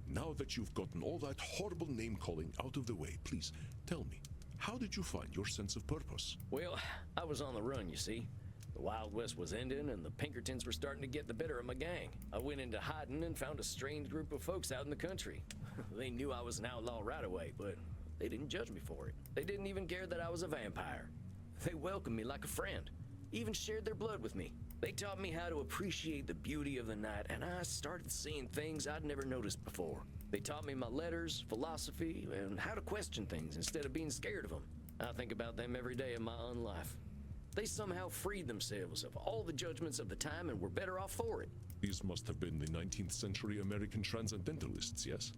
Speaker 5: now that you've gotten all that horrible name-calling out of the way, please tell me, how did you find your sense of purpose?
Speaker 3: Well, I was on the run, you see. The Wild West was ending, and the Pinkertons were starting to get the better of my gang. I went into hiding and found a strange group of folks out in the country. They knew I was an outlaw right away, but they didn't judge me for it. They didn't even care that I was a vampire. They welcomed me like a friend, even shared their blood with me. They taught me how to appreciate the beauty of the night, and I started seeing things I'd never noticed before. They taught me my letters, philosophy, and how to question things instead of being scared of them. I think about them every day of my own life. They somehow freed themselves of all the judgments of the time and were better off for it.
Speaker 5: These must have been the 19th century American transcendentalists, yes?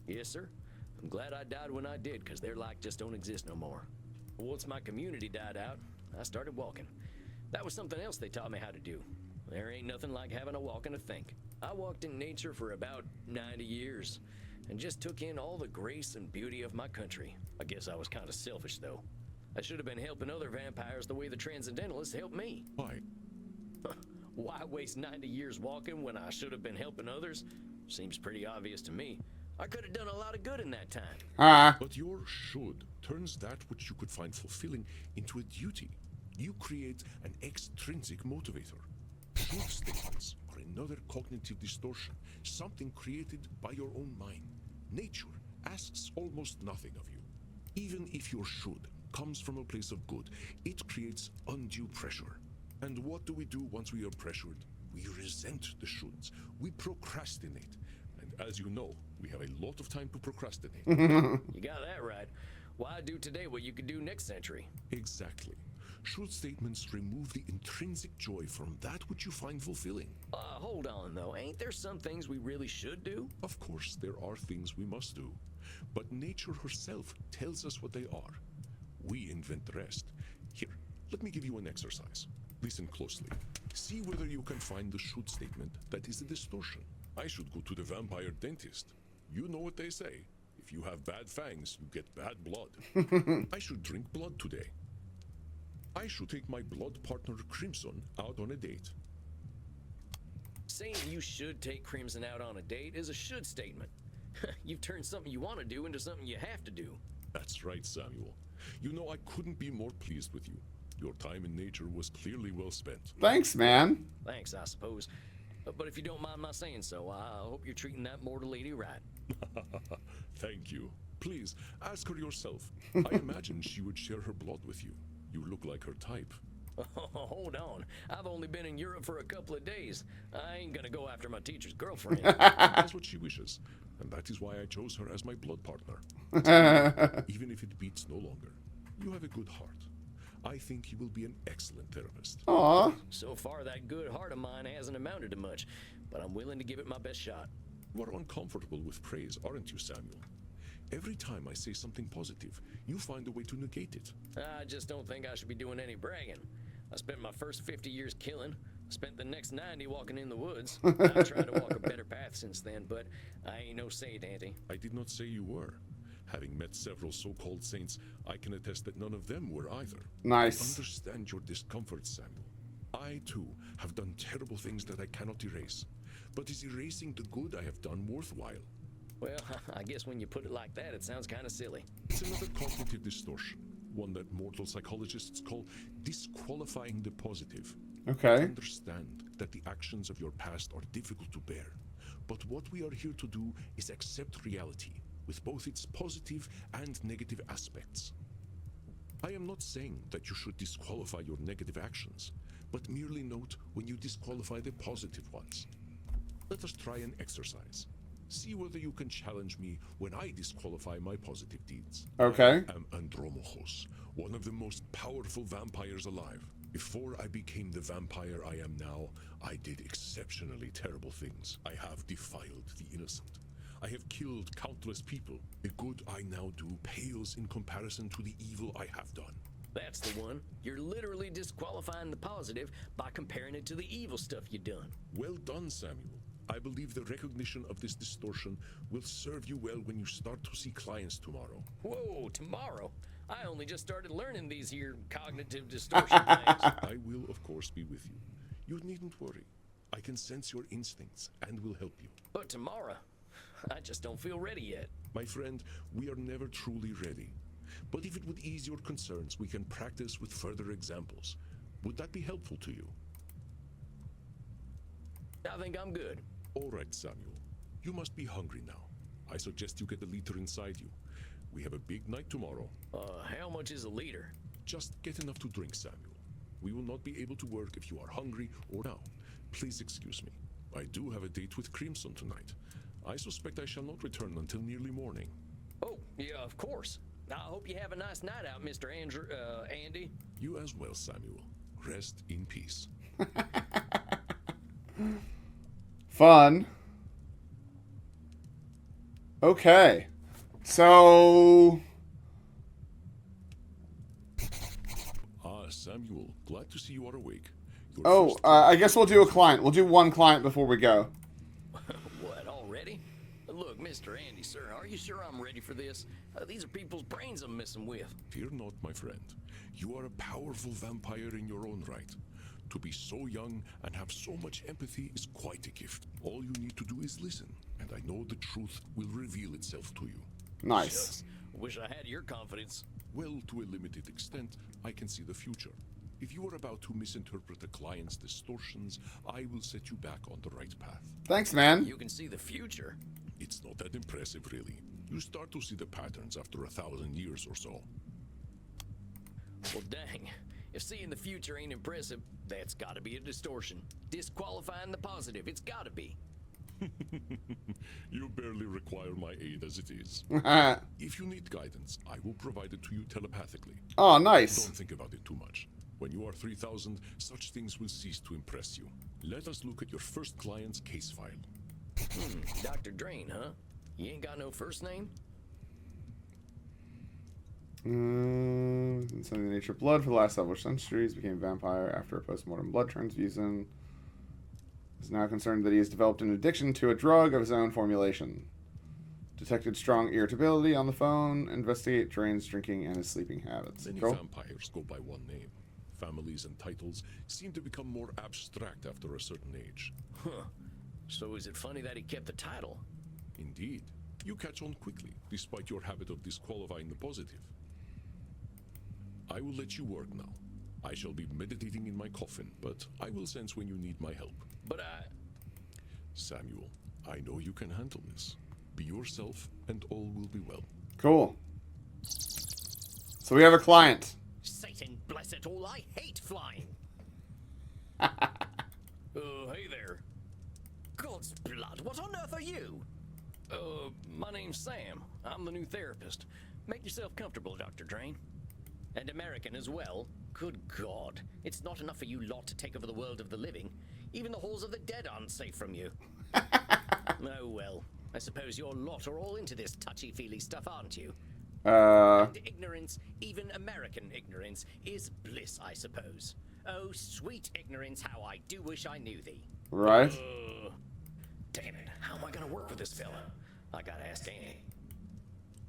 Speaker 3: Yes, sir. I'm glad I died when I did, because their like just don't exist no more. Once my community died out, I started walking. That was something else they taught me how to do. There ain't nothing like having a walk and a think. I walked in nature for about 90 years and just took in all the grace and beauty of my country. I guess I was kind of selfish, though. I should have been helping other vampires the way the Transcendentalists helped me.
Speaker 5: Why?
Speaker 3: Why waste 90 years walking when I should have been helping others? Seems pretty obvious to me. I could have done a lot of good in that time.
Speaker 5: But your should turns that which you could find fulfilling into a duty. You create an extrinsic motivator. Should statements are another cognitive distortion, something created by your own mind. Nature asks almost nothing of you. Even if your should comes from a place of good, it creates undue pressure. And what do we do once we are pressured? We resent the shoulds. We procrastinate. And as you know, we have a lot of time to procrastinate.
Speaker 3: You got that right. Why do today what you could do next century?
Speaker 5: Exactly. Should statements remove the intrinsic joy from that which you find fulfilling?
Speaker 3: Hold on, though. Ain't there some things we really should do?
Speaker 5: Of course, there are things we must do. But nature herself tells us what they are. We invent the rest. Here, let me give you an exercise. Listen closely. See whether you can find the should statement that is a distortion. I should go to the vampire dentist. You know what they say. If you have bad fangs, you get bad blood. I should drink blood today. I should take my blood partner Crimson out on a date.
Speaker 3: Saying you should take Crimson out on a date is a should statement. You've turned something you want to do into something you have to do.
Speaker 5: That's right, Samuel. You know, I couldn't be more pleased with you. Your time in nature was clearly well spent.
Speaker 1: Thanks, man.
Speaker 3: Thanks, I suppose. But if you don't mind my saying so, I hope you're treating that mortal lady right.
Speaker 5: Thank you. Please, ask her yourself. I imagine she would share her blood with you. You look like her type.
Speaker 3: Hold on. I've only been in Europe for a couple of days. I ain't gonna go after my teacher's girlfriend.
Speaker 5: That's what she wishes. And that is why I chose her as my blood partner. Even if it beats no longer. You have a good heart. I think you will be an excellent therapist.
Speaker 1: Aw.
Speaker 3: So far, that good heart of mine hasn't amounted to much, but I'm willing to give it my best shot.
Speaker 5: You are uncomfortable with praise, aren't you, Samuel? Every time I say something positive, you find a way to negate it.
Speaker 3: I just don't think I should be doing any bragging. I spent my first 50 years killing, spent the next 90 walking in the woods. I've tried to walk a better path since then, but I ain't no saint, Auntie.
Speaker 5: I did not say you were. Having met several so-called saints, I can attest that none of them were either.
Speaker 1: Nice.
Speaker 5: I understand your discomfort, Samuel. I, too, have done terrible things that I cannot erase. But is erasing the good I have done worthwhile?
Speaker 3: Well, I guess when you put it like that, it sounds kind of silly.
Speaker 5: It's another cognitive distortion, one that mortal psychologists call disqualifying the positive.
Speaker 1: Okay.
Speaker 5: Understand that the actions of your past are difficult to bear, but what we are here to do is accept reality, with both its positive and negative aspects. I am not saying that you should disqualify your negative actions, but merely note when you disqualify the positive ones. Let us try an exercise. See whether you can challenge me when I disqualify my positive deeds.
Speaker 1: Okay.
Speaker 5: I am Andromachos, one of the most powerful vampires alive. Before I became the vampire I am now, I did exceptionally terrible things. I have defiled the innocent. I have killed countless people. The good I now do pales in comparison to the evil I have done.
Speaker 3: That's the one. You're literally disqualifying the positive by comparing it to the evil stuff you done.
Speaker 5: Well done, Samuel. I believe the recognition of this distortion will serve you well when you start to see clients tomorrow.
Speaker 3: Whoa, tomorrow? I only just started learning these here cognitive distortion things.
Speaker 5: I will, of course, be with you. You needn't worry. I can sense your instincts and will help you.
Speaker 3: But tomorrow, I just don't feel ready yet.
Speaker 5: My friend, we are never truly ready. But if it would ease your concerns, we can practice with further examples. Would that be helpful to you?
Speaker 3: I think I'm good.
Speaker 5: All right, Samuel. You must be hungry now. I suggest you get a liter inside you. We have a big night tomorrow.
Speaker 3: How much is a liter?
Speaker 5: Just get enough to drink, Samuel. We will not be able to work if you are hungry or now. Please excuse me. I do have a date with Crimson tonight. I suspect I shall not return until nearly morning.
Speaker 3: Oh, yeah, of course. I hope you have a nice night out, Mr. Andy.
Speaker 5: You as well, Samuel. Rest in peace.
Speaker 1: Fun. Okay. So...
Speaker 5: Samuel, glad to see you are awake.
Speaker 1: I guess we'll do a client. We'll do one client before we go.
Speaker 3: What, already? Look, Mr. Andy, sir, are you sure I'm ready for this? These are people's brains I'm messing with.
Speaker 5: Fear not, my friend. You are a powerful vampire in your own right. To be so young and have so much empathy is quite a gift. All you need to do is listen, and I know the truth will reveal itself to you.
Speaker 1: Nice.
Speaker 3: Shucks. Wish I had your confidence.
Speaker 5: Well, to a limited extent, I can see the future. If you are about to misinterpret a client's distortions, I will set you back on the right path.
Speaker 1: Thanks, man.
Speaker 3: You can see the future.
Speaker 5: It's not that impressive, really. You start to see the patterns after 1,000 years or so.
Speaker 3: Well, dang. If seeing the future ain't impressive, that's gotta be a distortion. Disqualifying the positive, it's gotta be.
Speaker 5: You barely require my aid as it is. If you need guidance, I will provide it to you telepathically.
Speaker 1: Oh, nice.
Speaker 5: Don't think about it too much. When you are 3,000, such things will cease to impress you. Let us look at your first client's case file.
Speaker 3: Dr. Drain, huh? You ain't got no first name?
Speaker 1: Studying the nature of blood for the last several centuries, became a vampire after a post-mortem blood transfusion. Is now concerned that he has developed an addiction to a drug of his own formulation. Detected strong irritability on the phone. Investigate Drain's drinking and his sleeping habits.
Speaker 5: Many
Speaker 1: Cool.
Speaker 5: vampires go by one name. Families and titles seem to become more abstract after a certain age.
Speaker 3: Huh. So is it funny that he kept the title?
Speaker 5: Indeed. You catch on quickly, despite your habit of disqualifying the positive. I will let you work now. I shall be meditating in my coffin, but I will sense when you need my help.
Speaker 3: But I...
Speaker 5: Samuel, I know you can handle this. Be yourself, and all will be well.
Speaker 1: Cool. So we have a client.
Speaker 3: Satan bless it all, I hate flying. Hey there. God's blood, what on earth are you? My name's Sam. I'm the new therapist. Make yourself comfortable, Dr. Drain. And American as well. Good God. It's not enough for you lot to take over the world of the living. Even the halls of the dead aren't safe from you. Oh well. I suppose your lot are all into this touchy-feely stuff, aren't you? And ignorance, even American ignorance, is bliss, I suppose. Oh, sweet ignorance, how I do wish I knew thee.
Speaker 1: Right.
Speaker 3: Damn it, how am I gonna work with this fella? I gotta ask Annie.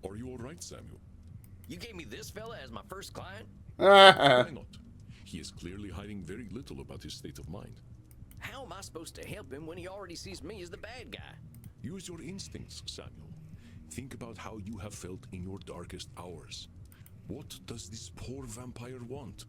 Speaker 5: Are you all right, Samuel?
Speaker 3: You gave me this fella as my first client?
Speaker 5: Why not? He is clearly hiding very little about his state of mind.
Speaker 3: How am I supposed to help him when he already sees me as the bad guy?
Speaker 5: Use your instincts, Samuel. Think about how you have felt in your darkest hours. What does this poor vampire want?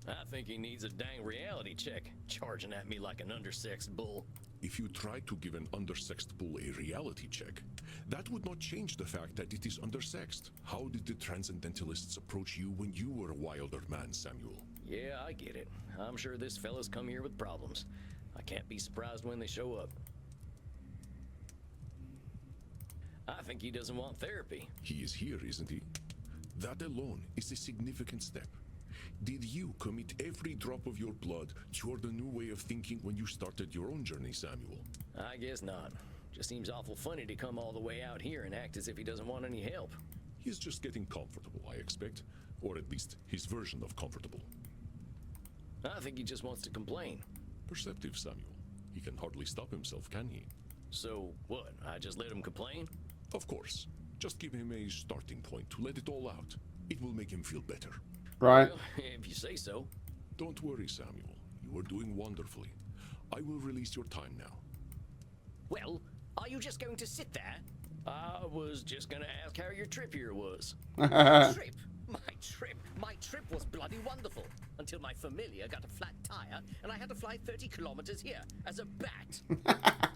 Speaker 3: I think he needs a dang reality check, charging at me like an undersexed bull.
Speaker 5: If you tried to give an undersexed bull a reality check, that would not change the fact that it is undersexed. How did the Transcendentalists approach you when you were a wilder man, Samuel?
Speaker 3: Yeah, I get it. I'm sure this fella's come here with problems. I can't be surprised when they show up. I think he doesn't want therapy.
Speaker 5: He is here, isn't he? That alone is a significant step. Did you commit every drop of your blood toward a new way of thinking when you started your own journey, Samuel?
Speaker 3: I guess not. Just seems awful funny to come all the way out here and act as if he doesn't want any help.
Speaker 5: He's just getting comfortable, I expect. Or at least his version of comfortable.
Speaker 3: I think he just wants to complain.
Speaker 5: Perceptive, Samuel. He can hardly stop himself, can he?
Speaker 3: So, what? I just let him complain?
Speaker 5: Of course. Just give him a starting point to let it all out. It will make him feel better.
Speaker 1: Right.
Speaker 3: Well, if you say so.
Speaker 5: Don't worry, Samuel. You are doing wonderfully. I will release your time now.
Speaker 3: Well, are you just going to sit there? I was just gonna ask how your trip here was. Trip? My trip was bloody wonderful. Until my familiar got a flat tire and I had to fly 30 kilometers here as a bat.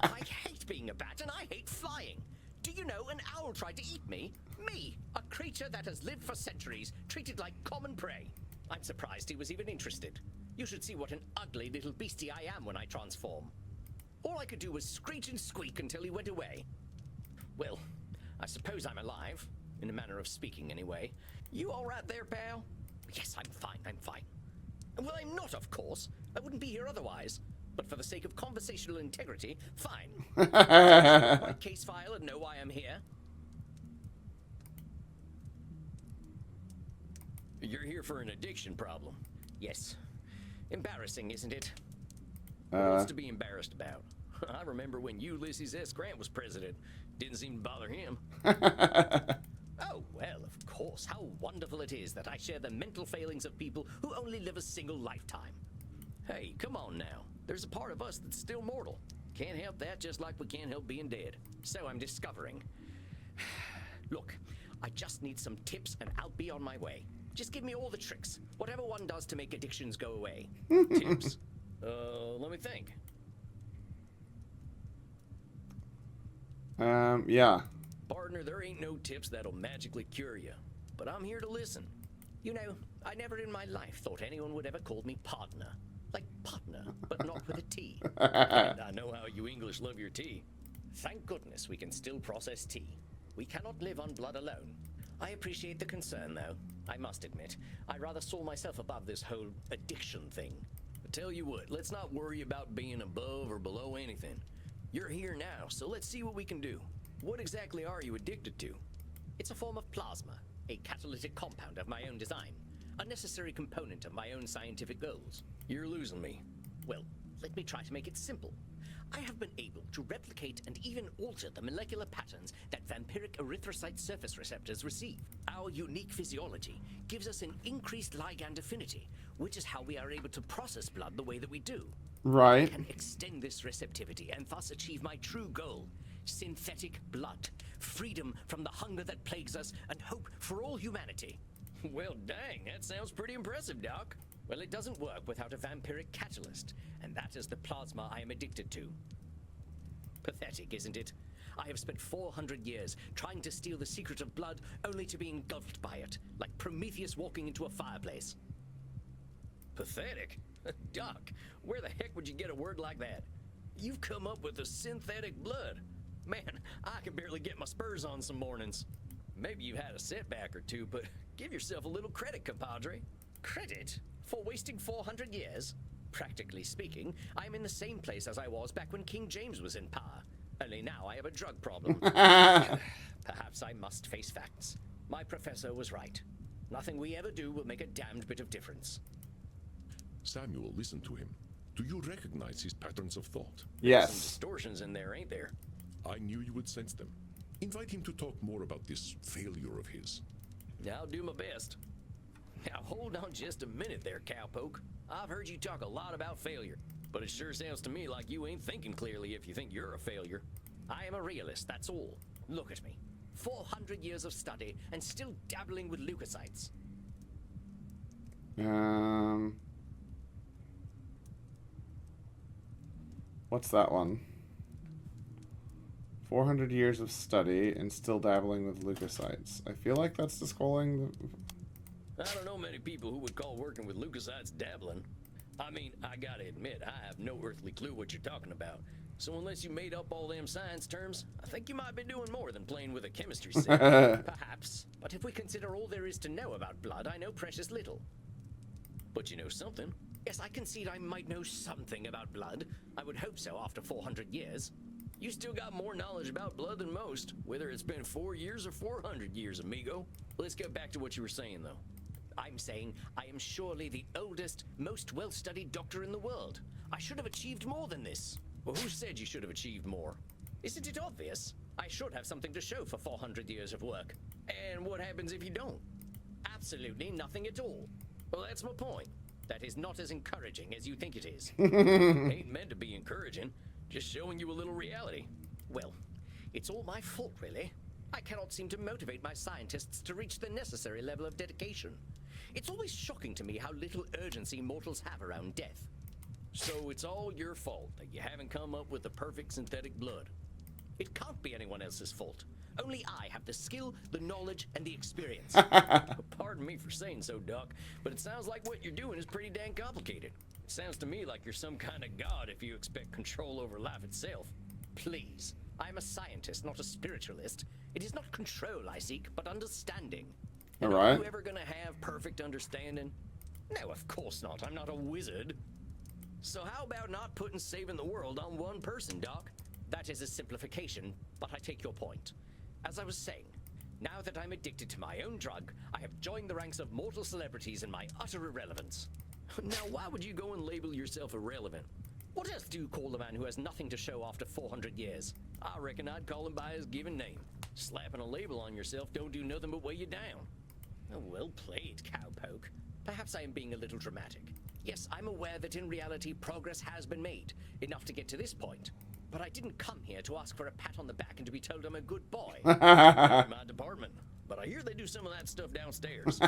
Speaker 3: I hate being a bat and I hate flying. Do you know an owl tried to eat me? Me, a creature that has lived for centuries, treated like common prey. I'm surprised he was even interested. You should see what an ugly little beastie I am when I transform. All I could do was screech and squeak until he went away. Well, I suppose I'm alive, in a manner of speaking anyway. You all right there, pal? Yes, I'm fine. Well, I'm not, of course. I wouldn't be here otherwise. But for the sake of conversational integrity, fine. My case file and know why I'm here. You're here for an addiction problem. Yes. Embarrassing, isn't it? What's to be embarrassed about? I remember when Ulysses S. Grant was president. Didn't seem to bother him. Oh, well, of course. How wonderful it is that I share the mental failings of people who only live a single lifetime. Hey, come on now. There's a part of us that's still mortal. Can't help that, just like we can't help being dead. So I'm discovering. Look, I just need some tips and I'll be on my way. Just give me all the tricks. Whatever one does to make addictions go away. Tips? Let me think.
Speaker 1: Yeah.
Speaker 3: Partner, there ain't no tips that'll magically cure you. But I'm here to listen. You know, I never in my life thought anyone would ever call me partner. Like partner, but not with a T. And I know how you English love your tea. Thank goodness we can still process tea. We cannot live on blood alone. I appreciate the concern, though. I must admit, I rather saw myself above this whole addiction thing. I tell you what, let's not worry about being above or below anything. You're here now, so let's see what we can do. What exactly are you addicted to? It's a form of plasma, a catalytic compound of my own design, a necessary component of my own scientific goals. You're losing me. Well, let me try to make it simple. I have been able to replicate and even alter the molecular patterns that vampiric erythrocyte surface receptors receive. Our unique physiology gives us an increased ligand affinity, which is how we are able to process blood the way that we do.
Speaker 1: Right.
Speaker 3: I can extend this receptivity and thus achieve my true goal. Synthetic blood. Freedom from the hunger that plagues us and hope for all humanity. Well, dang, that sounds pretty impressive, Doc. Well, it doesn't work without a vampiric catalyst, and that is the plasma I am addicted to. Pathetic, isn't it? I have spent 400 years trying to steal the secret of blood, only to be engulfed by it, like Prometheus walking into a fireplace. Pathetic? Doc, where the heck would you get a word like that? You've come up with a synthetic blood. Man, I can barely get my spurs on some mornings. Maybe you had a setback or two, but give yourself a little credit, compadre. Credit? For wasting 400 years? Practically speaking, I'm in the same place as I was back when King James was in power. Only now I have a drug problem. Perhaps I must face facts. My professor was right. Nothing we ever do will make a damned bit of difference.
Speaker 5: Samuel, listen to him. Do you recognize his patterns of thought?
Speaker 3: Some
Speaker 1: Yes.
Speaker 3: distortions in there, ain't there?
Speaker 5: I knew you would sense them. Invite him to talk more about this failure of his.
Speaker 3: I'll do my best. Now hold on just a minute there, cowpoke. I've heard you talk a lot about failure, but it sure sounds to me like you ain't thinking clearly if you think you're a failure. I am a realist, that's all. Look at me. 400 years of study and still dabbling with leukocytes.
Speaker 1: What's that one? 400 years of study and still dabbling with leukocytes. I feel like that's describing the...
Speaker 3: I don't know many people who would call working with leukocytes dabbling. I mean, I gotta admit, I have no earthly clue what you're talking about. So unless you made up all them science terms, I think you might be doing more than playing with a chemistry set. Perhaps. But if we consider all there is to know about blood, I know precious little. But you know something. Yes, I concede I might know something about blood. I would hope so after 400 years. You still got more knowledge about blood than most, whether it's been 4 years or 400 years, amigo. Let's get back to what you were saying, though. I'm saying I am surely the oldest, most well-studied doctor in the world. I should have achieved more than this. Well, who said you should have achieved more? Isn't it obvious? I should have something to show for 400 years of work. And what happens if you don't? Absolutely nothing at all. Well, that's my point. That is not as encouraging as you think it is. Ain't meant to be encouraging, just showing you a little reality. Well, it's all my fault, really. I cannot seem to motivate my scientists to reach the necessary level of dedication. It's always shocking to me how little urgency mortals have around death. So it's all your fault that you haven't come up with the perfect synthetic blood. It can't be anyone else's fault. Only I have the skill, the knowledge, and the experience. Pardon me for saying so, Doc, but it sounds like what you're doing is pretty dang complicated. It sounds to me like you're some kind of god if you expect control over life itself. Please, I'm a scientist, not a spiritualist. It is not control I seek, but understanding. And
Speaker 1: All right.
Speaker 3: Are you ever gonna have perfect understanding? No, of course not. I'm not a wizard. So how about not putting saving the world on one person, Doc? That is a simplification, but I take your point. As I was saying, now that I'm addicted to my own drug, I have joined the ranks of mortal celebrities in my utter irrelevance. Now, why would you go and label yourself irrelevant? What else do you call a man who has nothing to show after 400 years? I reckon I'd call him by his given name. Slapping a label on yourself don't do nothing but weigh you down. Oh, well played, cowpoke. Perhaps I am being a little dramatic. Yes, I'm aware that in reality progress has been made, enough to get to this point. But I didn't come here to ask for a pat on the back and to be told I'm a good boy. Not in my department. But I hear they do some of that stuff downstairs.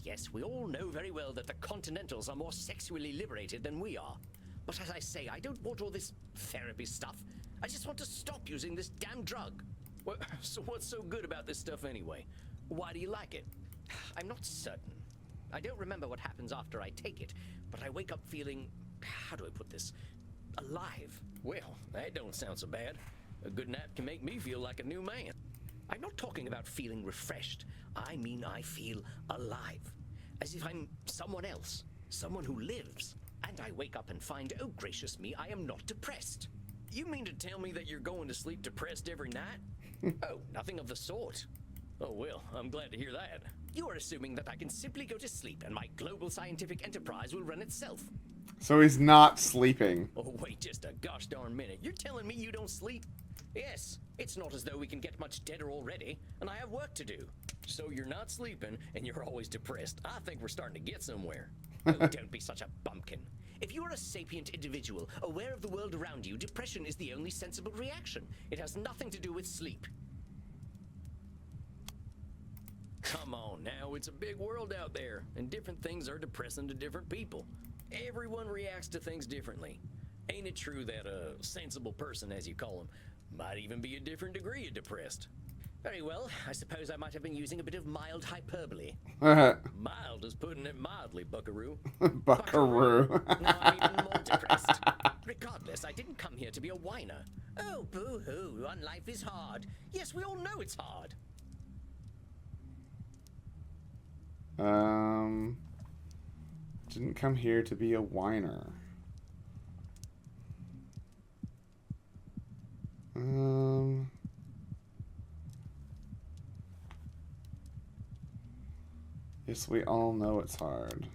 Speaker 3: Yes, we all know very well that the Continentals are more sexually liberated than we are. But as I say, I don't want all this therapy stuff. I just want to stop using this damn drug. Well, so what's so good about this stuff anyway? Why do you like it? I'm not certain. I don't remember what happens after I take it, but I wake up feeling, how do I put this, alive. Well, that don't sound so bad. A good nap can make me feel like a new man. I'm not talking about feeling refreshed. I mean I feel alive. As if I'm someone else. Someone who lives. And I wake up and find, oh gracious me, I am not depressed. You mean to tell me that you're going to sleep depressed every night? Oh, nothing of the sort. Oh well, I'm glad to hear that. You are assuming that I can simply go to sleep and my global scientific enterprise will run itself.
Speaker 1: So he's not sleeping.
Speaker 3: Oh, wait just a gosh darn minute. You're telling me you don't sleep? Yes, it's not as though we can get much deader already, and I have work to do. So you're not sleeping, and you're always depressed. I think we're starting to get somewhere. Oh, don't be such a bumpkin. If you are a sapient individual, aware of the world around you, depression is the only sensible reaction. It has nothing to do with sleep. Come on now, it's a big world out there, and different things are depressing to different people. Everyone reacts to things differently. Ain't it true that a sensible person, as you call them, might even be a different degree of depressed? Very well, I suppose I might have been using a bit of mild hyperbole. Mild is putting it mildly, buckaroo.
Speaker 1: Buckaroo.
Speaker 3: No, I'm even more depressed. Regardless, I didn't come here to be a whiner. Oh, boo-hoo, on life is hard. Yes, we all know it's hard.
Speaker 1: Didn't come here to be a whiner. Yes, we all know it's hard.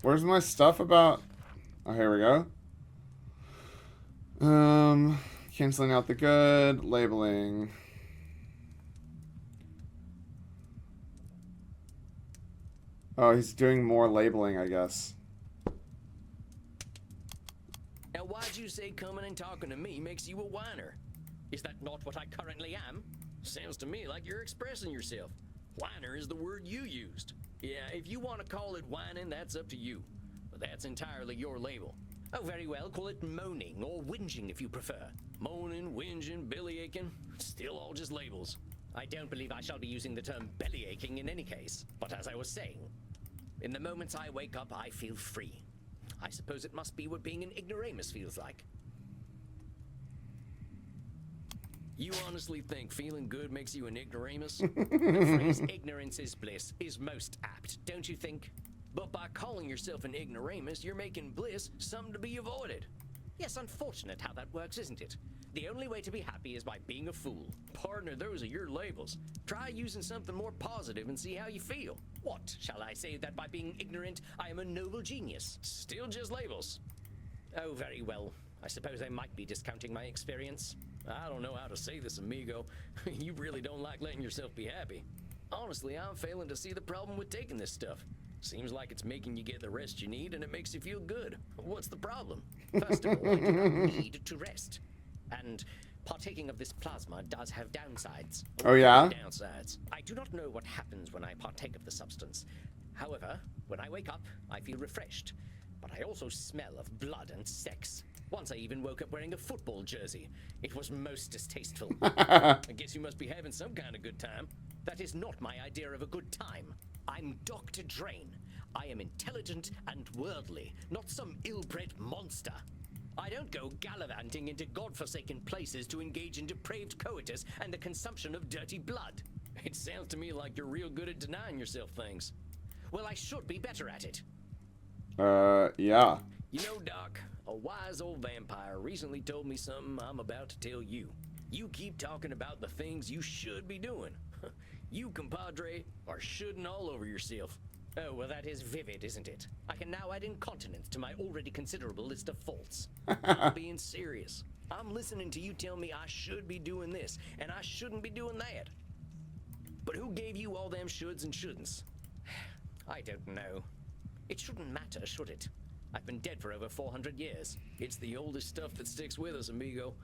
Speaker 1: Where's my stuff about? Oh, here we go. Canceling out the good, labeling. Oh, he's doing more labeling, I guess.
Speaker 3: Now, why'd you say coming and talking to me makes you a whiner? Is that not what I currently am? Sounds to me like you're expressing yourself. Whiner is the word you used. Yeah, if you want to call it whining, that's up to you. But that's entirely your label. Oh, very well, call it moaning or whinging if you prefer. Moaning, whinging, bellyaching, still all just labels. I don't believe I shall be using the term bellyaching in any case. But as I was saying, in the moments I wake up, I feel free. I suppose it must be what being an ignoramus feels like. You honestly think feeling good makes you an ignoramus? The phrase ignorance is bliss is most apt, don't you think? But by calling yourself an ignoramus, you're making bliss something to be avoided. Yes, unfortunate how that works, isn't it? The only way to be happy is by being a fool. Partner, those are your labels. Try using something more positive and see how you feel. What, shall I say that by being ignorant, I am a noble genius? Still just labels. Oh, very well. I suppose I might be discounting my experience. I don't know how to say this, amigo. You really don't like letting yourself be happy. Honestly, I'm failing to see the problem with taking this stuff. Seems like it's making you get the rest you need and it makes you feel good. What's the problem? First of all, I do not need to rest. And partaking of this plasma does have downsides.
Speaker 1: Oh, yeah?
Speaker 3: Downsides. I do not know what happens when I partake of the substance. However, when I wake up, I feel refreshed. But I also smell of blood and sex. Once I even woke up wearing a football jersey. It was most distasteful. I guess you must be having some kind of good time. That is not my idea of a good time. I'm Dr. Drain. I am intelligent and worldly, not some ill-bred monster. I don't go gallivanting into godforsaken places to engage in depraved coitus and the consumption of dirty blood. It sounds to me like you're real good at denying yourself things. Well, I should be better at it.
Speaker 1: Yeah.
Speaker 3: You know, Doc, a wise old vampire recently told me something I'm about to tell you. You keep talking about the things you should be doing. You, compadre, are shoulding all over yourself. Oh, well, that is vivid, isn't it? I can now add incontinence to my already considerable list of faults. I'm being serious. I'm listening to you tell me I should be doing this, and I shouldn't be doing that. But who gave you all them shoulds and shouldn'ts? I don't know. It shouldn't matter, should it? I've been dead for over 400 years. It's the oldest stuff that sticks with us, amigo.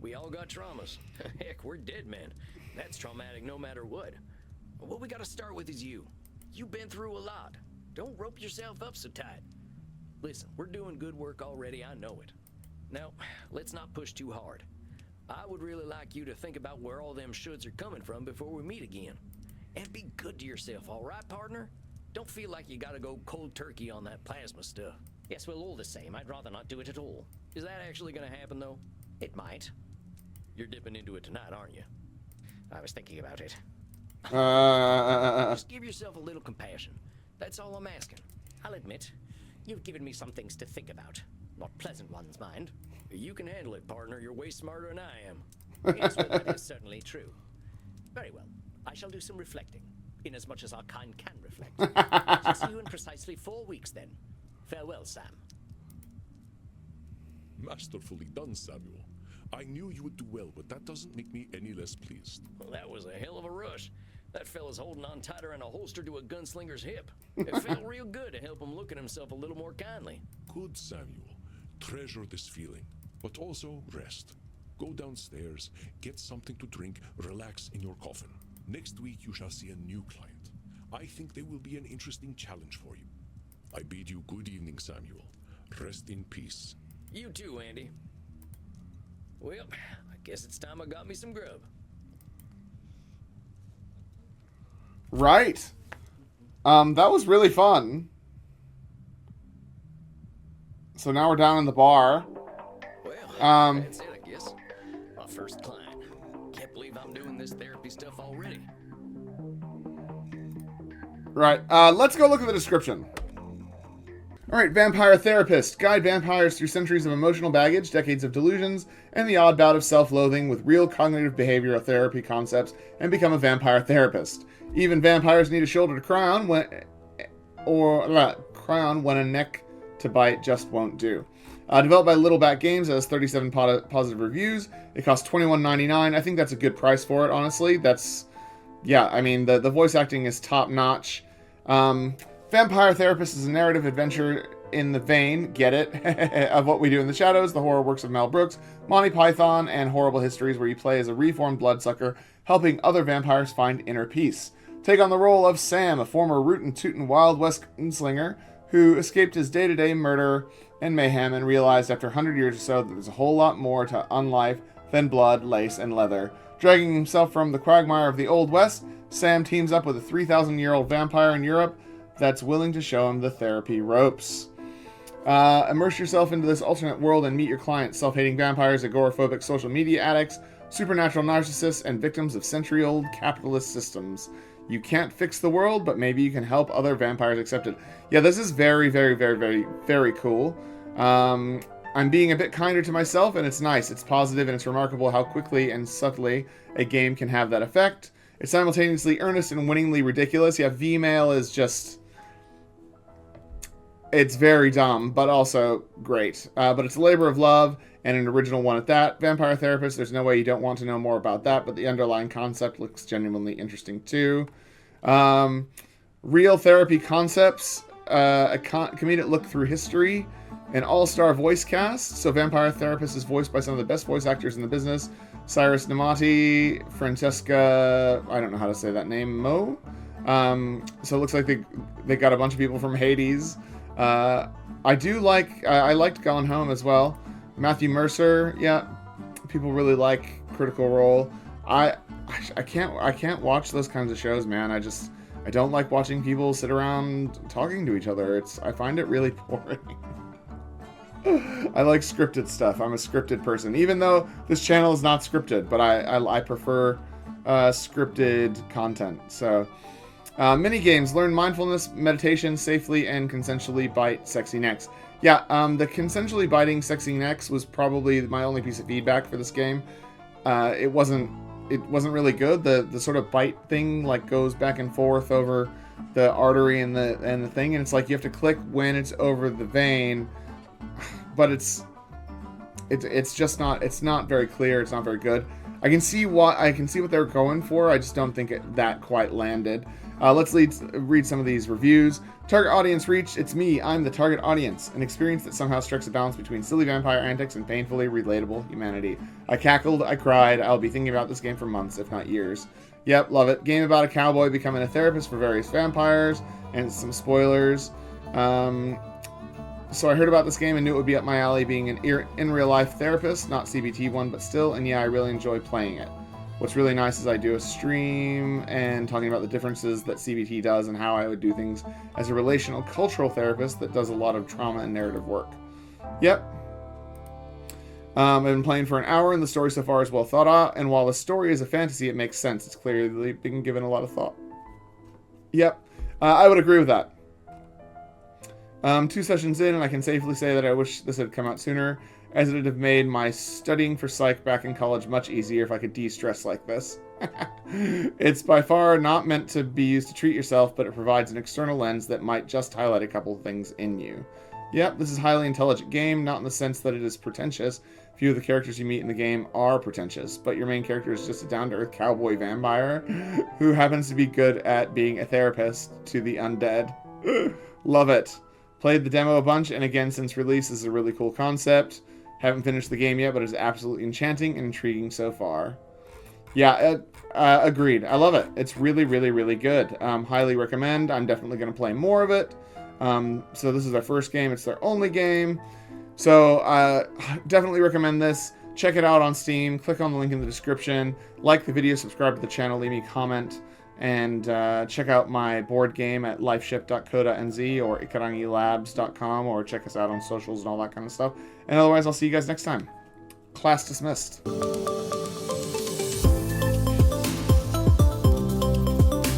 Speaker 3: We all got traumas. Heck, we're dead, man. That's traumatic no matter what. What we gotta start with is you. You've been through a lot. Don't rope yourself up so tight. Listen, we're doing good work already, I know it. Now, let's not push too hard. I would really like you to think about where all them shoulds are coming from before we meet again. And be good to yourself, all right, partner? Don't feel like you gotta go cold turkey on that plasma stuff. Yes, well, all the same, I'd rather not do it at all. Is that actually gonna happen, though? It might. You're dipping into it tonight, aren't you? I was thinking about it. Just give yourself a little compassion. That's all I'm asking. I'll admit, you've given me some things to think about. Not pleasant ones, mind. You can handle it, partner. You're way smarter than I am. Yes, well, that is certainly true. Very well. I shall do some reflecting, inasmuch as our kind can reflect. I'll see you in precisely 4 weeks, then. Farewell, Sam.
Speaker 5: Masterfully done, Samuel. I knew you would do well, but that doesn't make me any less pleased.
Speaker 3: Well, that was a hell of a rush. That fella's holding on tighter than a holster to a gunslinger's hip. It felt real good to help him look at himself a little more kindly.
Speaker 5: Good, Samuel. Treasure this feeling, but also rest. Go downstairs, get something to drink, relax in your coffin. Next week you shall see a new client. I think they will be an interesting challenge for you. I bid you good evening, Samuel. Rest in peace.
Speaker 3: You too, Andy. Well, I guess it's time I got me some grub.
Speaker 1: Right. That was really fun. So now we're down in the bar.
Speaker 3: Well, that's it, I guess. My first client. Can't believe I'm doing this therapy stuff already.
Speaker 1: Right. Let's go look at the description. All right, Vampire Therapist. Guide vampires through centuries of emotional baggage, decades of delusions, and the odd bout of self-loathing with real cognitive behavioral therapy concepts, and become a vampire therapist. Even vampires need a shoulder to cry on when a neck to bite just won't do. Developed by Little Bat Games, it has 37 positive reviews. It costs $21.99. I think that's a good price for it, honestly. Yeah, I mean, the voice acting is top-notch. Vampire Therapist is a narrative adventure in the vein, get it, of What We Do in the Shadows, the horror works of Mel Brooks, Monty Python, and Horrible Histories, where you play as a reformed bloodsucker, helping other vampires find inner peace. Take on the role of Sam, a former rootin' tootin' Wild West gunslinger who escaped his day-to-day murder and mayhem and realized after 100 years or so that there's a whole lot more to unlife than blood, lace, and leather. Dragging himself from the quagmire of the Old West, Sam teams up with a 3,000-year-old vampire in Europe that's willing to show him the therapy ropes. Immerse yourself into this alternate world and meet your clients, self-hating vampires, agoraphobic social media addicts, supernatural narcissists, and victims of century-old capitalist systems. You can't fix the world, but maybe you can help other vampires accept it. Yeah, this is very, very, very, very, very cool. I'm being a bit kinder to myself, and it's nice. It's positive, and it's remarkable how quickly and subtly a game can have that effect. It's simultaneously earnest and winningly ridiculous. Yeah, V-Mail is just... It's very dumb, but also great. But it's a labor of love, and an original one at that. Vampire Therapist, there's no way you don't want to know more about that, but the underlying concept looks genuinely interesting too. Real therapy concepts, a comedic look through history, an all-star voice cast. So Vampire Therapist is voiced by some of the best voice actors in the business. Cyrus Namati, Francesca, I don't know how to say that name, Mo. So it looks like they got a bunch of people from Hades. I liked Gone Home as well. Matthew Mercer, yeah, people really like Critical Role. I can't watch those kinds of shows, man. I don't like watching people sit around talking to each other. I find it really boring. I like scripted stuff. I'm a scripted person, even though this channel is not scripted, but I prefer scripted content. So, mini games: learn mindfulness, meditation safely, and consensually bite sexy necks. Yeah, the consensually biting sexy necks was probably my only piece of feedback for this game. It wasn't really good. The sort of bite thing like goes back and forth over the artery and the thing, and it's like you have to click when it's over the vein. But it's just not, it's not very clear. It's not very good. I can see what they're going for. I just don't think that quite landed. Let's read some of these reviews. Target audience reach. It's me. I'm the target audience. An experience that somehow strikes a balance between silly vampire antics and painfully relatable humanity. I cackled. I cried. I'll be thinking about this game for months, if not years. Yep, love it. Game about a cowboy becoming a therapist for various vampires, and some spoilers. So I heard about this game and knew it would be up my alley, being an in real life therapist, not CBT one, but still, and yeah, I really enjoy playing it. What's really nice is I do a stream and talking about the differences that CBT does and how I would do things as a relational cultural therapist that does a lot of trauma and narrative work. Yep. I've been playing for an hour and the story so far is well thought out, and while the story is a fantasy, it makes sense. It's clearly been given a lot of thought. Yep. I would agree with that. 2 sessions in, and I can safely say that I wish this had come out sooner, as it would have made my studying for psych back in college much easier if I could de-stress like this. It's by far not meant to be used to treat yourself, but it provides an external lens that might just highlight a couple of things in you. Yep, this is a highly intelligent game, not in the sense that it is pretentious. Few of the characters you meet in the game are pretentious, but your main character is just a down-to-earth cowboy vampire who happens to be good at being a therapist to the undead. Love it. Played the demo a bunch, and again, since release, this is a really cool concept. Haven't finished the game yet, but it's absolutely enchanting and intriguing so far. Yeah, agreed. I love it. It's really, really, really good. Highly recommend. I'm definitely going to play more of it. So this is their first game. It's their only game. So definitely recommend this. Check it out on Steam. Click on the link in the description. Like the video, subscribe to the channel, leave me a comment. And check out my board game at lifeship.co.nz or ikarangilabs.com, or check us out on socials and all that kind of stuff. And otherwise, I'll see you guys next time. Class dismissed.